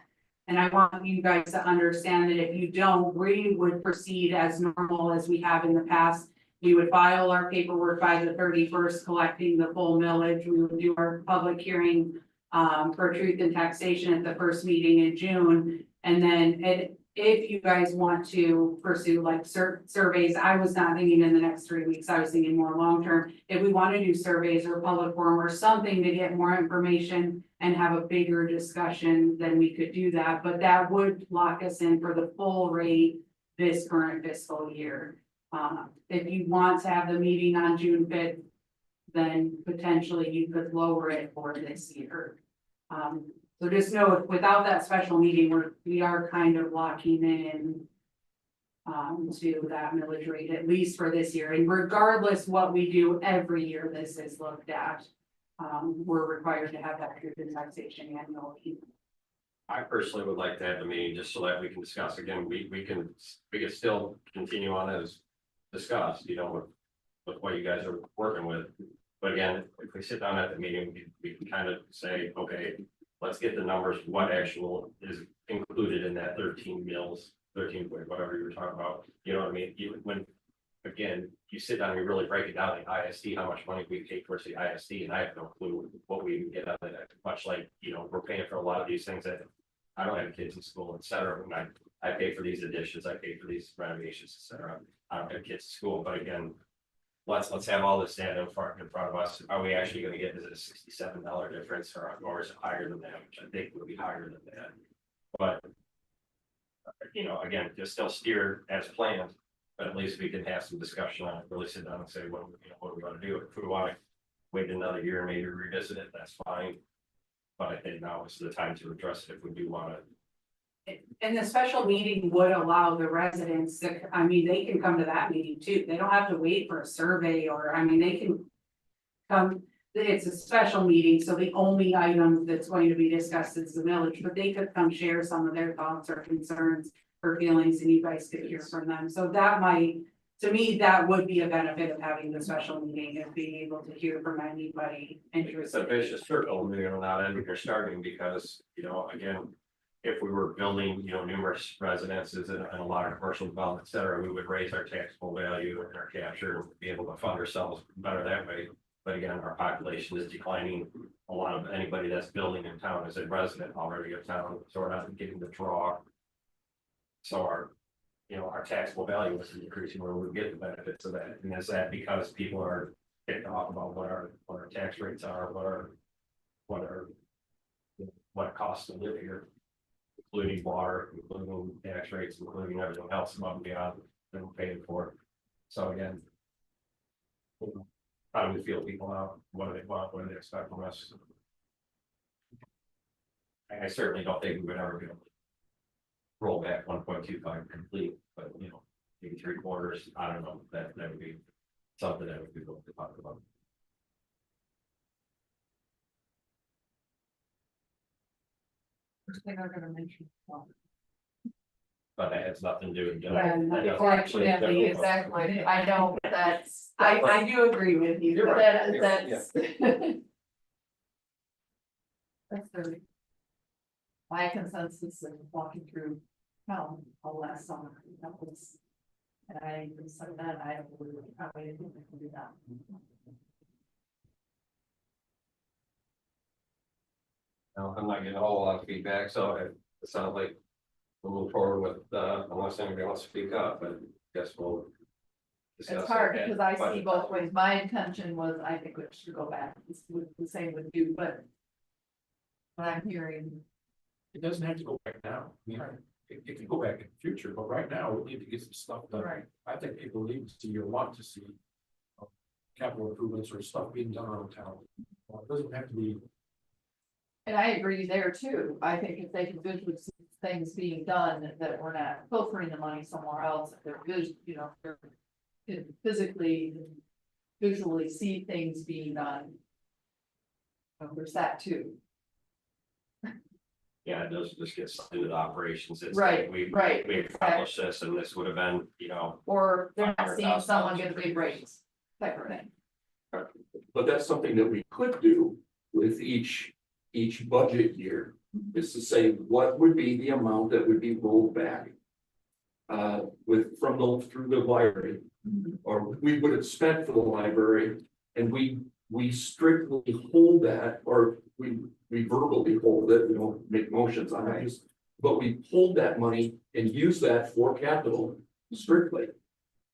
And I want you guys to understand that if you don't, we would proceed as normal as we have in the past. We would file our paperwork by the 31st, collecting the full millage. We would do our public hearing for truth and taxation at the first meeting in June. And then if you guys want to pursue like surveys, I was not thinking in the next 3 weeks, I was thinking more long-term. If we want to do surveys or public forum or something to get more information and have a bigger discussion, then we could do that. But that would lock us in for the full rate this current fiscal year. If you want to have the meeting on June 5th, then potentially you could lower it for this year. So just know without that special meeting, we are kind of locking in to that millage rate, at least for this year. And regardless what we do every year, this is looked at. We're required to have that truth and taxation annually. I personally would like to have a meeting just so that we can discuss again. We can still continue on as discussed, with what you guys are working with. But again, if we sit down at the meeting, we can kind of say, okay, let's get the numbers, what actual is included in that 13 point, whatever you were talking about. You know what I mean? When, again, you sit down and you really break it down, the ISD, how much money we pay towards the ISD, and I have no clue what we even get out of that. Much like, we're paying for a lot of these things that I don't have kids in school, et cetera. And I pay for these additions, I pay for these renovations, et cetera. I don't have kids in school, but again, let's have all this data in front of us. Are we actually going to get, is it a $67 difference or is it higher than that? Which I think would be higher than that. But again, just still steer as planned, but at least we can have some discussion on it, really sit down and say, what do we want to do? If we want to wait another year and maybe revisit it, that's fine. But I think now is the time to address it if we do want to. And the special meeting would allow the residents to, they can come to that meeting too. They don't have to wait for a survey or, they can come. It's a special meeting, so the only item that's going to be discussed is the millage, but they could come share some of their thoughts or concerns or feelings and you guys could hear from them. So that might, to me, that would be a benefit of having the special meeting, of being able to hear from anybody interested. It's a vicious circle, not ending or starting because, again, if we were building, numerous residences and a lot of commercial development, et cetera, we would raise our taxable value and our capture and be able to fund ourselves better that way. But again, our population is declining. A lot of anybody that's building in town is a resident already of town, so we're not getting the draw. So our taxable value is increasing where we get the benefits of that. And is that because people are They talk about what our tax rates are, what it costs to live here. Including water, including tax rates, including everything else above and beyond than we're paying for. So again. How do we feel people out? What do they want? What do they expect from us? I certainly don't think we would ever be able to roll back 1.25 complete, but maybe 3/4. I don't know. That would be something that would be able to talk about. First thing I'm gonna mention. But that has nothing to do with. Exactly, I know that's, I do agree with you, You're but right. that's. That's the. My consensus in walking through town all last summer, that was. And I said that, I don't believe, probably didn't think I can do that. No, I'm not getting a whole lot of feedback, so it sounds like we'll move forward with, unless anybody wants to speak up, but I guess we'll. discuss It's hard it. because I But- see both ways. My intention was, I think we should go back, it's the same with you, but. What I'm hearing, It doesn't have to go back now. I mean, it can go back in the future, but right now we need to get some stuff done. right, I think people need to see or want to see capital improvements or stuff being done around town. It doesn't have to be. and I agree there too. I think if they can visually see things being done, that we're not filtering the money somewhere else, if they're they're can physically, visually see things being done. There's that too. Yeah, it does just get into the operations. It's Right, like right, we accomplished this and this would have been, Or they're not seeing $100,000 someone get a big raise, type of thing. But that's something that we could do with each budget year, is to say, what would be the amount that would be rolled back? Through the library, or we would have spent for the library, and we strictly hold that, or we verbally hold it, we don't make motions on it. But we hold that money and use that for capital strictly.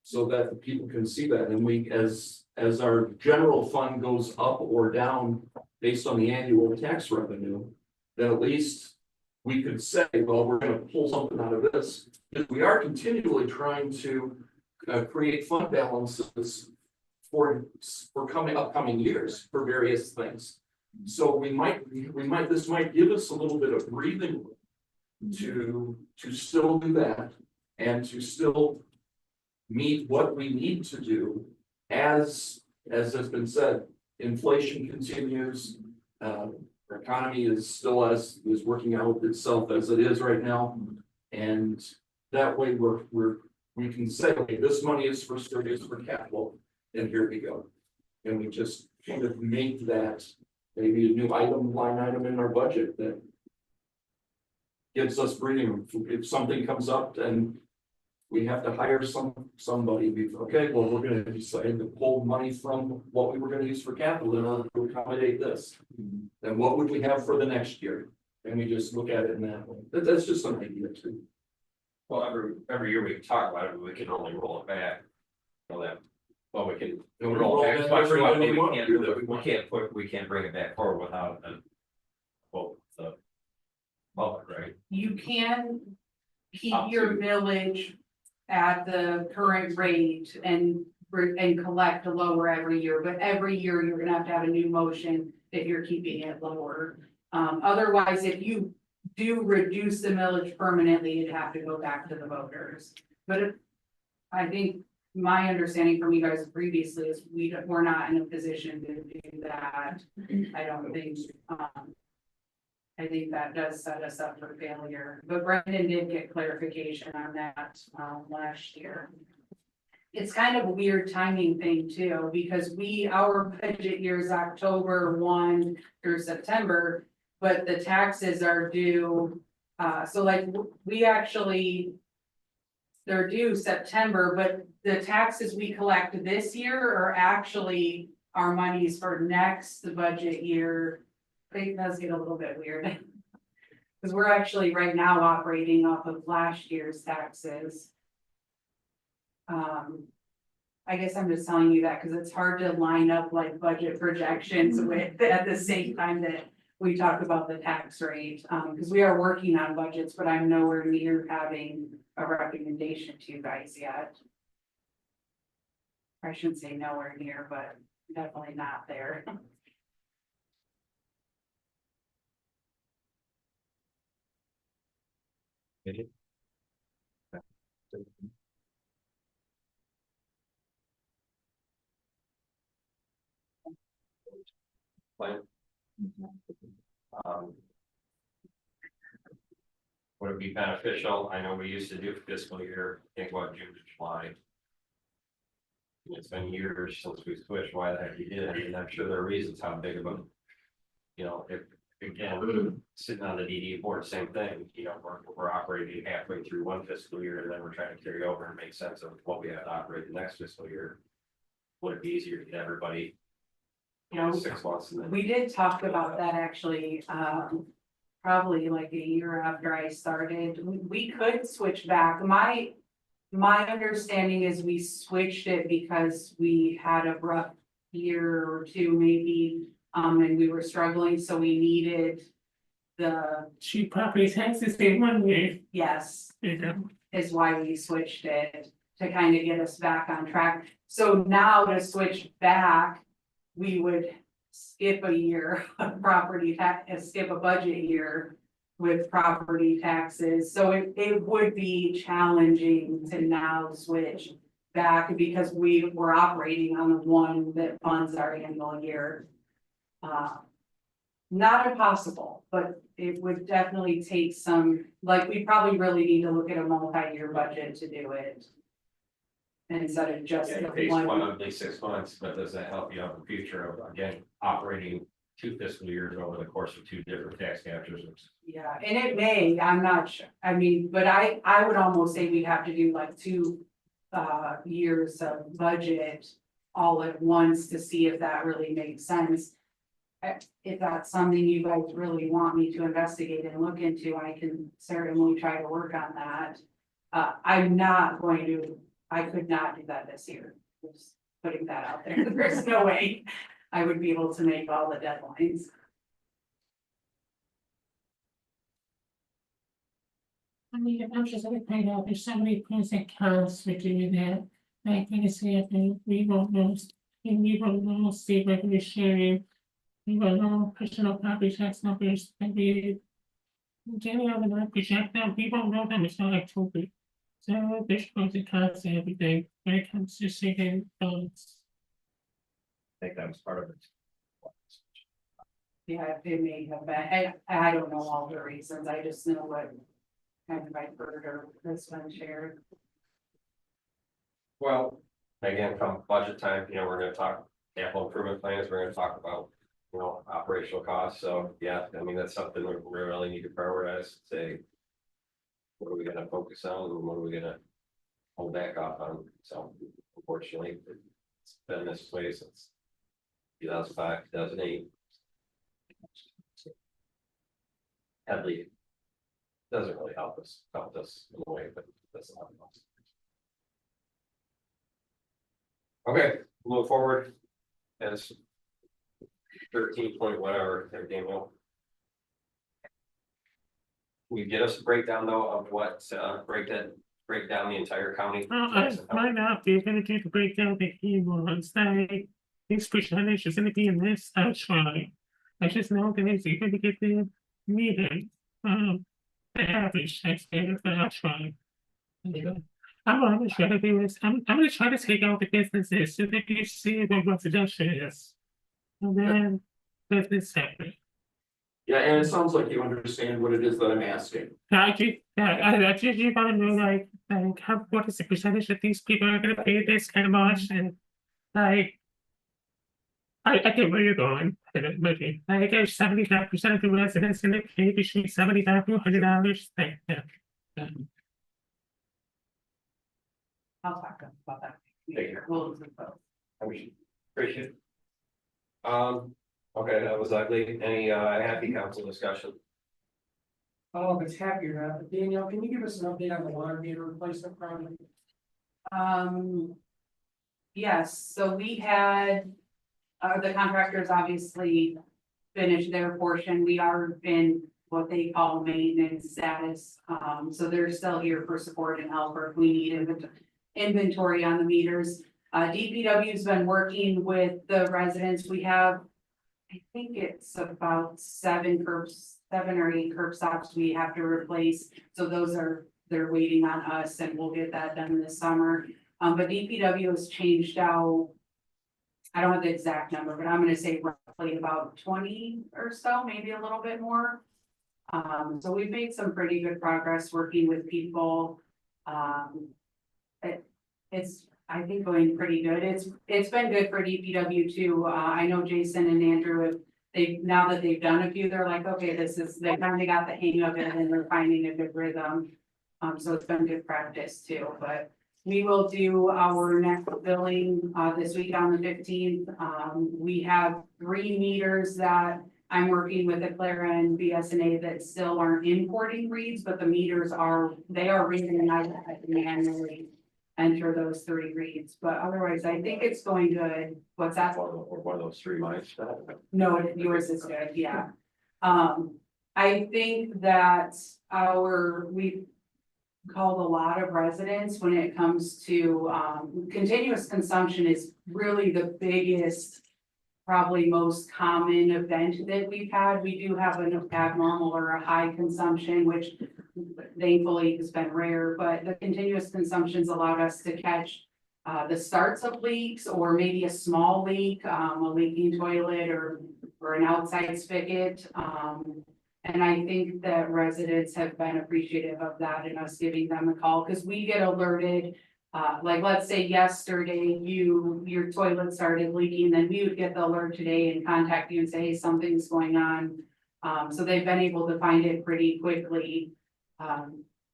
So that the people can see that, and we, as our general fund goes up or down based on the annual tax revenue, then at least we could say, well, we're gonna pull something out of this. Because we are continually trying to create fund balances for upcoming years for various things. So this might give us a little bit of breathing room to still do that, and to still meet what we need to do as has been said, inflation continues. Our economy is working out itself as it is right now. And that way we can say, okay, this money is for capital, and here we go. And we just kind of make that maybe a new line item in our budget that gives us breathing room. If something comes up and we have to hire somebody, okay, well, we're gonna decide to pull money from what we were gonna use for capital in order to accommodate this. Then what would we have for the next year? And we just look at it in that way. That's just an idea too. well, every year we can talk about it, but we can only roll it back. Well, we can roll it back as much as we want, but we can't bring it back forward without the public, right? You can keep your millage at the current rate and collect lower every year, but every year you're gonna have a new motion if you're keeping it lower. Otherwise, if you do reduce the millage permanently, you'd have to go back to the voters. But I think my understanding from you guys previously is we're not in a position to do that. I don't think, I think that does set us up for failure, but Brendan did get clarification on that, last year. It's kind of a weird timing thing too, because our budget year is October 1 through September, but the taxes are due, so like they're due September, but the taxes we collect this year are actually our monies for next budget year. It does get a little bit weird. Because we're actually right now operating off of last year's taxes. I guess I'm just telling you that because it's hard to line up like budget projections with, at the same time that we talk about the tax rate, because we are working on budgets, but I'm nowhere near having a recommendation to you guys yet. I shouldn't say nowhere near, but definitely not there. Plan. Um, Would it be beneficial? I know we used to do fiscal year, I think what, June to July. It's been years since we switched, why the heck we did it, and I'm sure there are reasons how big of a. You know, if, again, sitting on the DD board, same thing, you know, we're operating halfway through one fiscal year, and then we're trying to carry over and make sense of what we have to operate the next fiscal year. Would it be easier to get everybody? You know, 6 months and then. We did talk about that actually, probably like a year after I started, we could switch back. My understanding is we switched it because we had a rough year or two maybe, and we were struggling, so we needed the, Cheap property taxes, they one way, yes, you know. is why we switched it to kind of get us back on track. So now to switch back, we would skip a year of property tax, skip a budget year with property taxes. So it would be challenging to now switch back because we were operating on the one that funds our annual year. Not impossible, but it would definitely take some, like, we probably really need to look at a multi-year budget to do it. Instead of just Yeah, you the face one. one every 6 months, but does that help you out in the future of, again, operating 2 fiscal years over the course of 2 different tax captures? Yeah, and it may, I'm not sure, I mean, but I would almost say we'd have to do like 2 years of budget all at once to see if that really makes sense. If that's something you guys really want me to investigate and look into, I can certainly try to work on that. I'm not going to, I could not do that this year, just putting that out there, there's no way I would be able to make all the deadlines. I mean, I'm just gonna point out, there's so many pros and cons for doing that. I think it's happening, we won't know, and we won't know state revenue sharing. We won't know personal property tax numbers, and we. Generally, when I project them, we won't know them until October. So there's pros and cons to everything when it comes to saving funds. I think that was part of it. Yeah, it may have been, I don't know all the reasons, I just know what kind of I've heard or has been shared. Well, again, come budget time, you know, we're gonna talk capital improvement plans, we're gonna talk about, you know, operational costs, so, yeah, I mean, that's something we really need to prioritize, say. What are we gonna focus on, and what are we gonna hold back off on, so unfortunately, it's been this way since 2005, 2008. Headley doesn't really help us in a way, but that's not us. Okay, move forward. As 13 point whatever, everything will. We get us a breakdown though of what, break down the entire county. I might not be able to do the breakdown that he wants, like, this percentage is gonna be in this, I'll try. I just know that it's going to get the median, the average taxpayer, but I'll try. I'm gonna try to do this, I'm gonna try to take out the businesses, so that you see what residential is. And then, business separate. Yeah, and it sounds like you understand what it is that I'm asking. I just wanna know like how, what is the percentage that these people are gonna pay this kind of much and like. I get where you're going, but I guess 75% of the residents in the pay between $75 to $100, like that. I'll talk about that. Thank you. We'll do both. Appreciate it. Okay, that was ugly. Any happy council discussion? Oh, it's happier, Danielle, can you give us an update on the water meter replacement project? Yes, so we had, the contractors obviously finished their portion. We are in what they call maintenance status. So they're still here for support and help, or if we need inventory on the meters. DPW's been working with the residents. We have, I think it's about 7 or 8 curb stops we have to replace. So they're waiting on us, and we'll get that done this summer. But DPW has changed out, I don't have the exact number, but I'm gonna say roughly about 20 or so, maybe a little bit more. So we've made some pretty good progress working with people. It's, I think, going pretty good. It's been good for DPW too. I know Jason and Andrew, now that they've done a few, they're like, okay, they finally got the hang of it, and they're finding a good rhythm. So it's been good practice too, but we will do our next billing, this week on the 15th. We have 3 meters that I'm working with the Clara and BSNA that still aren't importing reads, but the meters they are reading, and I have to manually enter those 3 reads, but otherwise, I think it's going good. What's that? Or one of those 3 mics. No, yours is good, yeah. I think that we've called a lot of residents when it comes to, continuous consumption is really the biggest, probably most common event that we've had. We do have an abnormal or a high consumption, which thankfully has been rare, but the continuous consumption's allowed us to catch the starts of leaks, or maybe a small leak, a leaking toilet or an outside spigot. And I think that residents have been appreciative of that and us giving them a call, because we get alerted. Like, let's say yesterday, your toilet started leaking, then we would get the alert today and contact you and say, hey, something's going on. So they've been able to find it pretty quickly,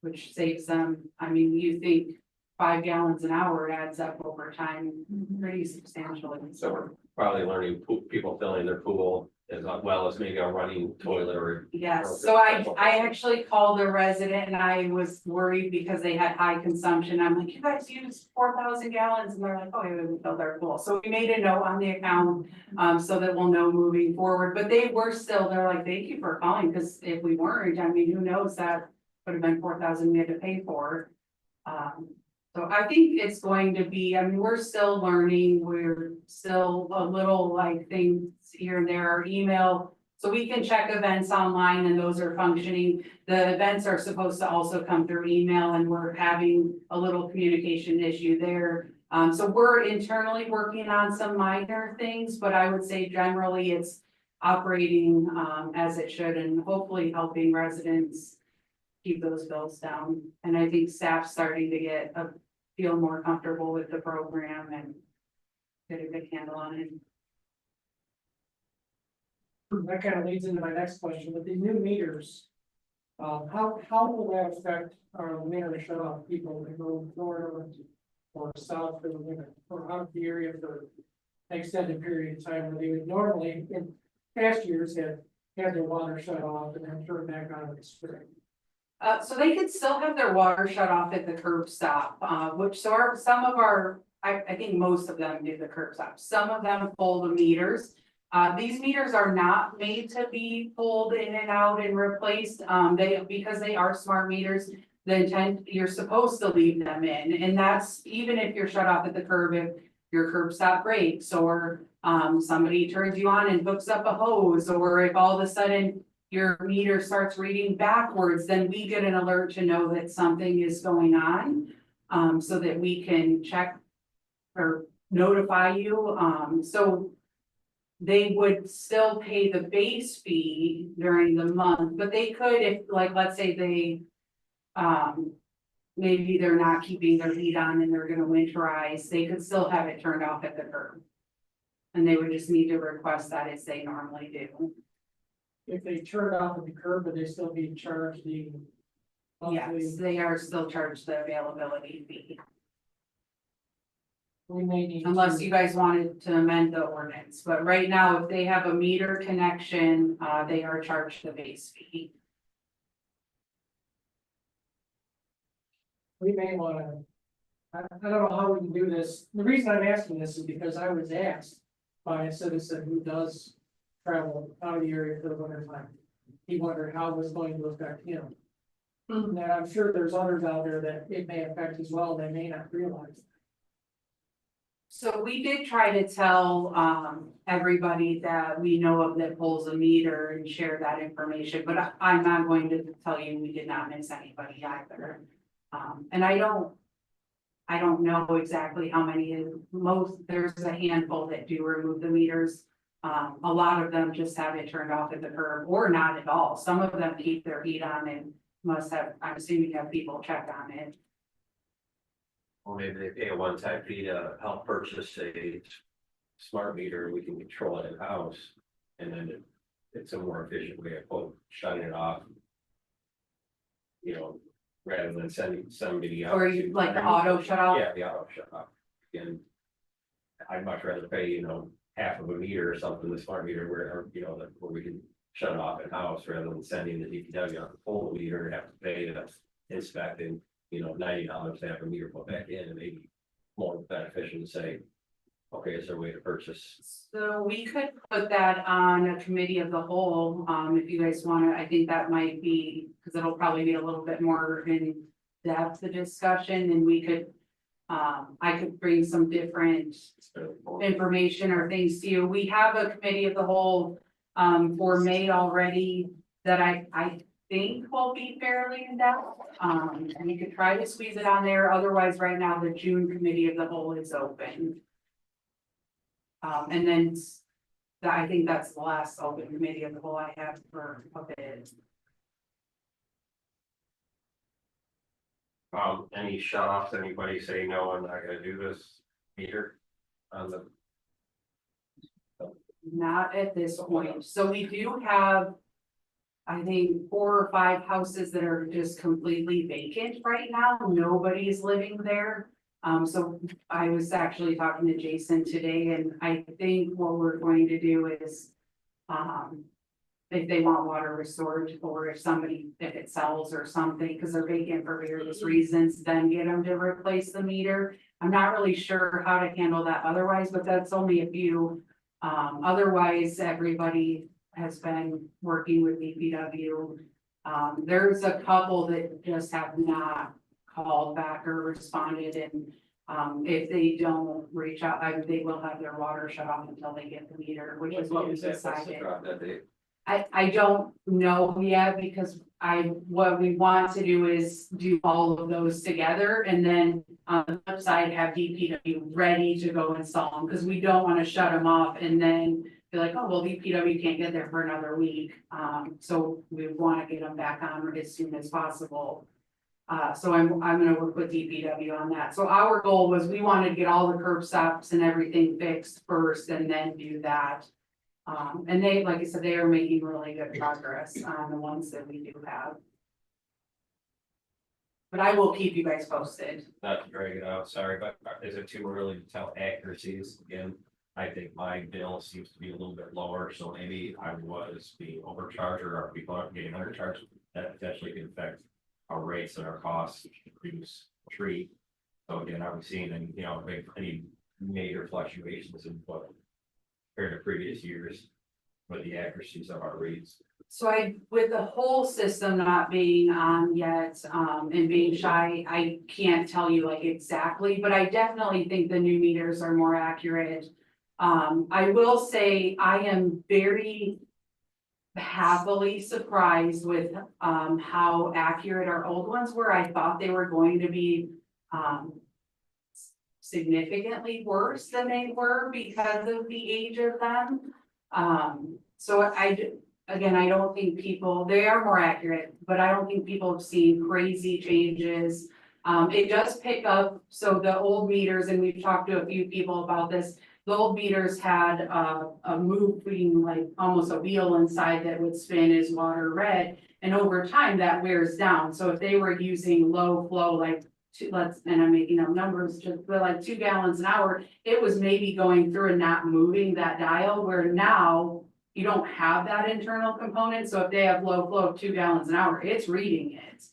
which saves them. I mean, you think 5 gallons an hour adds up over time pretty substantially. So we're probably learning people filling their pool as well as maybe a running toilet or. Yes, so I actually called a resident, and I was worried because they had high consumption. I'm like, you guys use 4,000 gallons, and they're like, oh, yeah, we filled our pool. So we made a note on the account, so that we'll know moving forward, but they're like, thank you for calling, because if we weren't, I mean, who knows, that would have been 4,000 we had to pay for. So I think it's going to be, I mean, we're still learning, we're still a little like things here and there, our email. So we can check events online, and those are functioning. The events are supposed to also come through email, and we're having a little communication issue there. So we're internally working on some minor things, but I would say generally it's operating as it should, and hopefully helping residents keep those bills down. And I think staff's starting to feel more comfortable with the program and get a good handle on it. That kind of leads into my next question, with these new meters. How will that affect our winter shut off people that go north or south for the winter, or out of the area for an extended period of time, where they would normally in past years have their water shut off and then turn back on in the spring? So they could still have their water shut off at the curb stop, I think most of them do the curb stop. Some of them pull the meters. These meters are not made to be pulled in and out and replaced. Because they are smart meters, the intent, you're supposed to leave them in. And that's even if you're shut off at the curb, if your curb stop breaks, or somebody turns you on and hooks up a hose, or if all of a sudden your meter starts reading backwards, then we get an alert to know that something is going on, so that we can check or notify you. So they would still pay the base fee during the month, but they could, if, like, let's say they, maybe they're not keeping their heat on and they're gonna winterize, they could still have it turned off at the curb. And they would just need to request that as they normally do. If they turn it off at the curb, would they still be charged the monthly? Yes, they are still charged the availability fee, We may need. unless you guys wanted to amend the ordinance, but right now, if they have a meter connection, they are charged the base fee. We may wanna I don't know how we can do this. The reason I'm asking this is because I was asked by a citizen who does travel out of the area for the winter time. He wondered how it was going to affect him. And I'm sure there's others out there that it may affect as well, they may not realize. So we did try to tell everybody that we know of that pulls a meter and share that information, but I'm not going to tell you we did not miss anybody either. And I don't know exactly how many is, there's a handful that do remove the meters. A lot of them just have it turned off at the curb or not at all. Some of them keep their heat on and must have, I'm assuming have people check on it. Or maybe they pay a one-time fee to help purchase a smart meter, we can control it in-house. And then it's a more efficient way of quote, shutting it off. You know, rather than sending somebody out. Or you like the auto shut off? Yeah, the auto shut off. And I'd much rather pay, you know, half of a meter or something, the smart meter where, you know, where we can shut it off in-house rather than sending the DPW out the full meter and have to pay to inspect and, you know, $90 to have a meter put back in, and maybe more beneficial to say, okay, is there a way to purchase? So we could put that on a committee of the whole, if you guys wanna, I think that might be, cause it'll probably be a little bit more in depth, the discussion, and we could. I could bring some different information or things to you. We have a committee of the whole, for May already that I think will be fairly in depth. And you could try to squeeze it on there. Otherwise, right now, the June committee of the whole is open. And then I think that's the last open committee of the whole I have for a bit. Any shut offs, anybody say, no, I'm not gonna do this meter on the. Not at this point. So we do have, I think, 4 or 5 houses that are just completely vacant right now. Nobody's living there. So I was actually talking to Jason today, and I think what we're going to do is, if they want water restored, or if it sells or something, because they're vacant for various reasons, then get them to replace the meter. I'm not really sure how to handle that otherwise, but that's only a few. Otherwise, everybody has been working with DPW. There's a couple that just have not called back or responded, and if they don't reach out, they will have their water shut off until they get the meter, which is what we decided. I don't know yet, because what we want to do is do all of those together, and then on the flip side, have DPW ready to go install them, because we don't want to shut them off and then be like, oh, well, DPW can't get there for another week. So we want to get them back on as soon as possible. So I'm gonna work with DPW on that. So our goal was, we wanted to get all the curb stops and everything fixed first and then do that. And they, like I said, they are making really good progress on the ones that we do have. But I will keep you guys posted. Not to drag it out, sorry, but is it too early to tell accuracies? Again, I think my bill seems to be a little bit lower, so maybe I was being overcharged, or are people aren't getting undercharged. That potentially can affect our rates and our costs to produce tree. So again, are we seeing any, you know, any major fluctuations in what compared to previous years with the accuracies of our reads? So with the whole system not being on yet, and being shy, I can't tell you like exactly, but I definitely think the new meters are more accurate. I will say I am very happily surprised with, how accurate our old ones were. I thought they were going to be, significantly worse than they were because of the age of them. So again, I don't think they are more accurate, but I don't think people have seen crazy changes. It does pick up, so the old meters, and we've talked to a few people about this, the old meters had a moving, like almost a wheel inside that would spin as water read, and over time that wears down. So if they were using low flow, like and I'm making up numbers, just like 2 gallons an hour, it was maybe going through and not moving that dial, where now you don't have that internal component. So if they have low flow of 2 gallons an hour, it's reading it.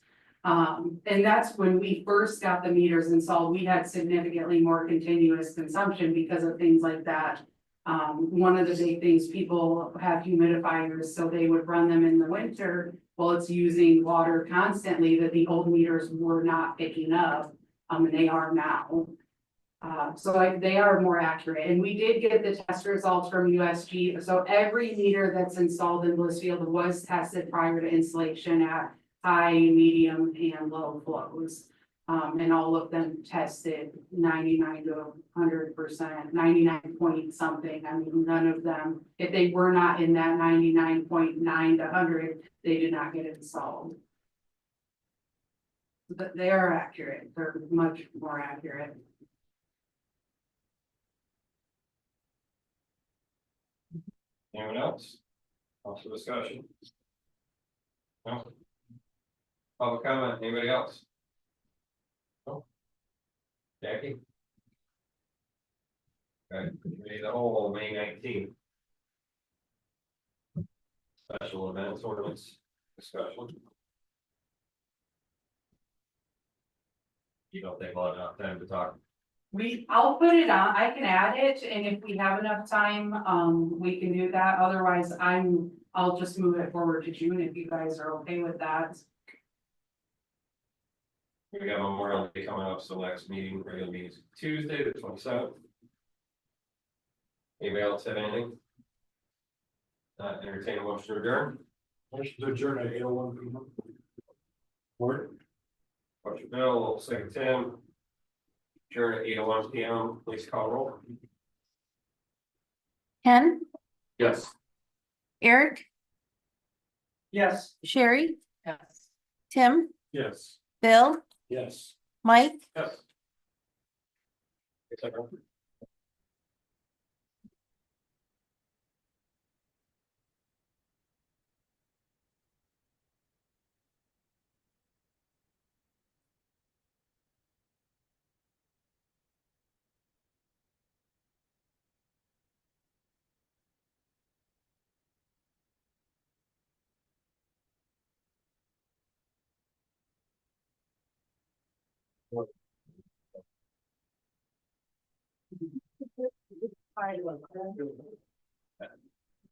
And that's when we first got the meters installed, we had significantly more continuous consumption because of things like that. One of the big things, people have humidifiers, so they would run them in the winter. Well, it's using water constantly that the old meters were not picking up, and they are now. They are more accurate, and we did get the test results from USG, so every meter that's installed in Blissfield was tested prior to installation at high, medium, and low flows. And all of them tested 99 to 100%, 99 point something. I mean, none of them, if they were not in that 99.9 to 100, they did not get installed. But they are accurate. They're much more accurate. Anyone else? Also discussion? No? Public comment, anybody else? No? Jackie? Okay, committee of the whole, May 19th. Special events ordinance discussion. You don't think we'll have enough time to talk? I'll put it on, I can add it, and if we have enough time, we can do that, otherwise I'll just move it forward to June if you guys are okay with that. We got Memorial Day coming up, so next meeting, regular meeting is Tuesday, the 27th. Anybody else have anything? Entertain a motion to adjourn. Motion to adjourn at 8:01 p.m. Word. Motion Bill, second Tim. Adjourn at 8:01 p.m. Please call roll. Ken, Yes. Eric, Yes. Sherry, Yes. Tim, Yes. Bill, Yes. Mike, Yes.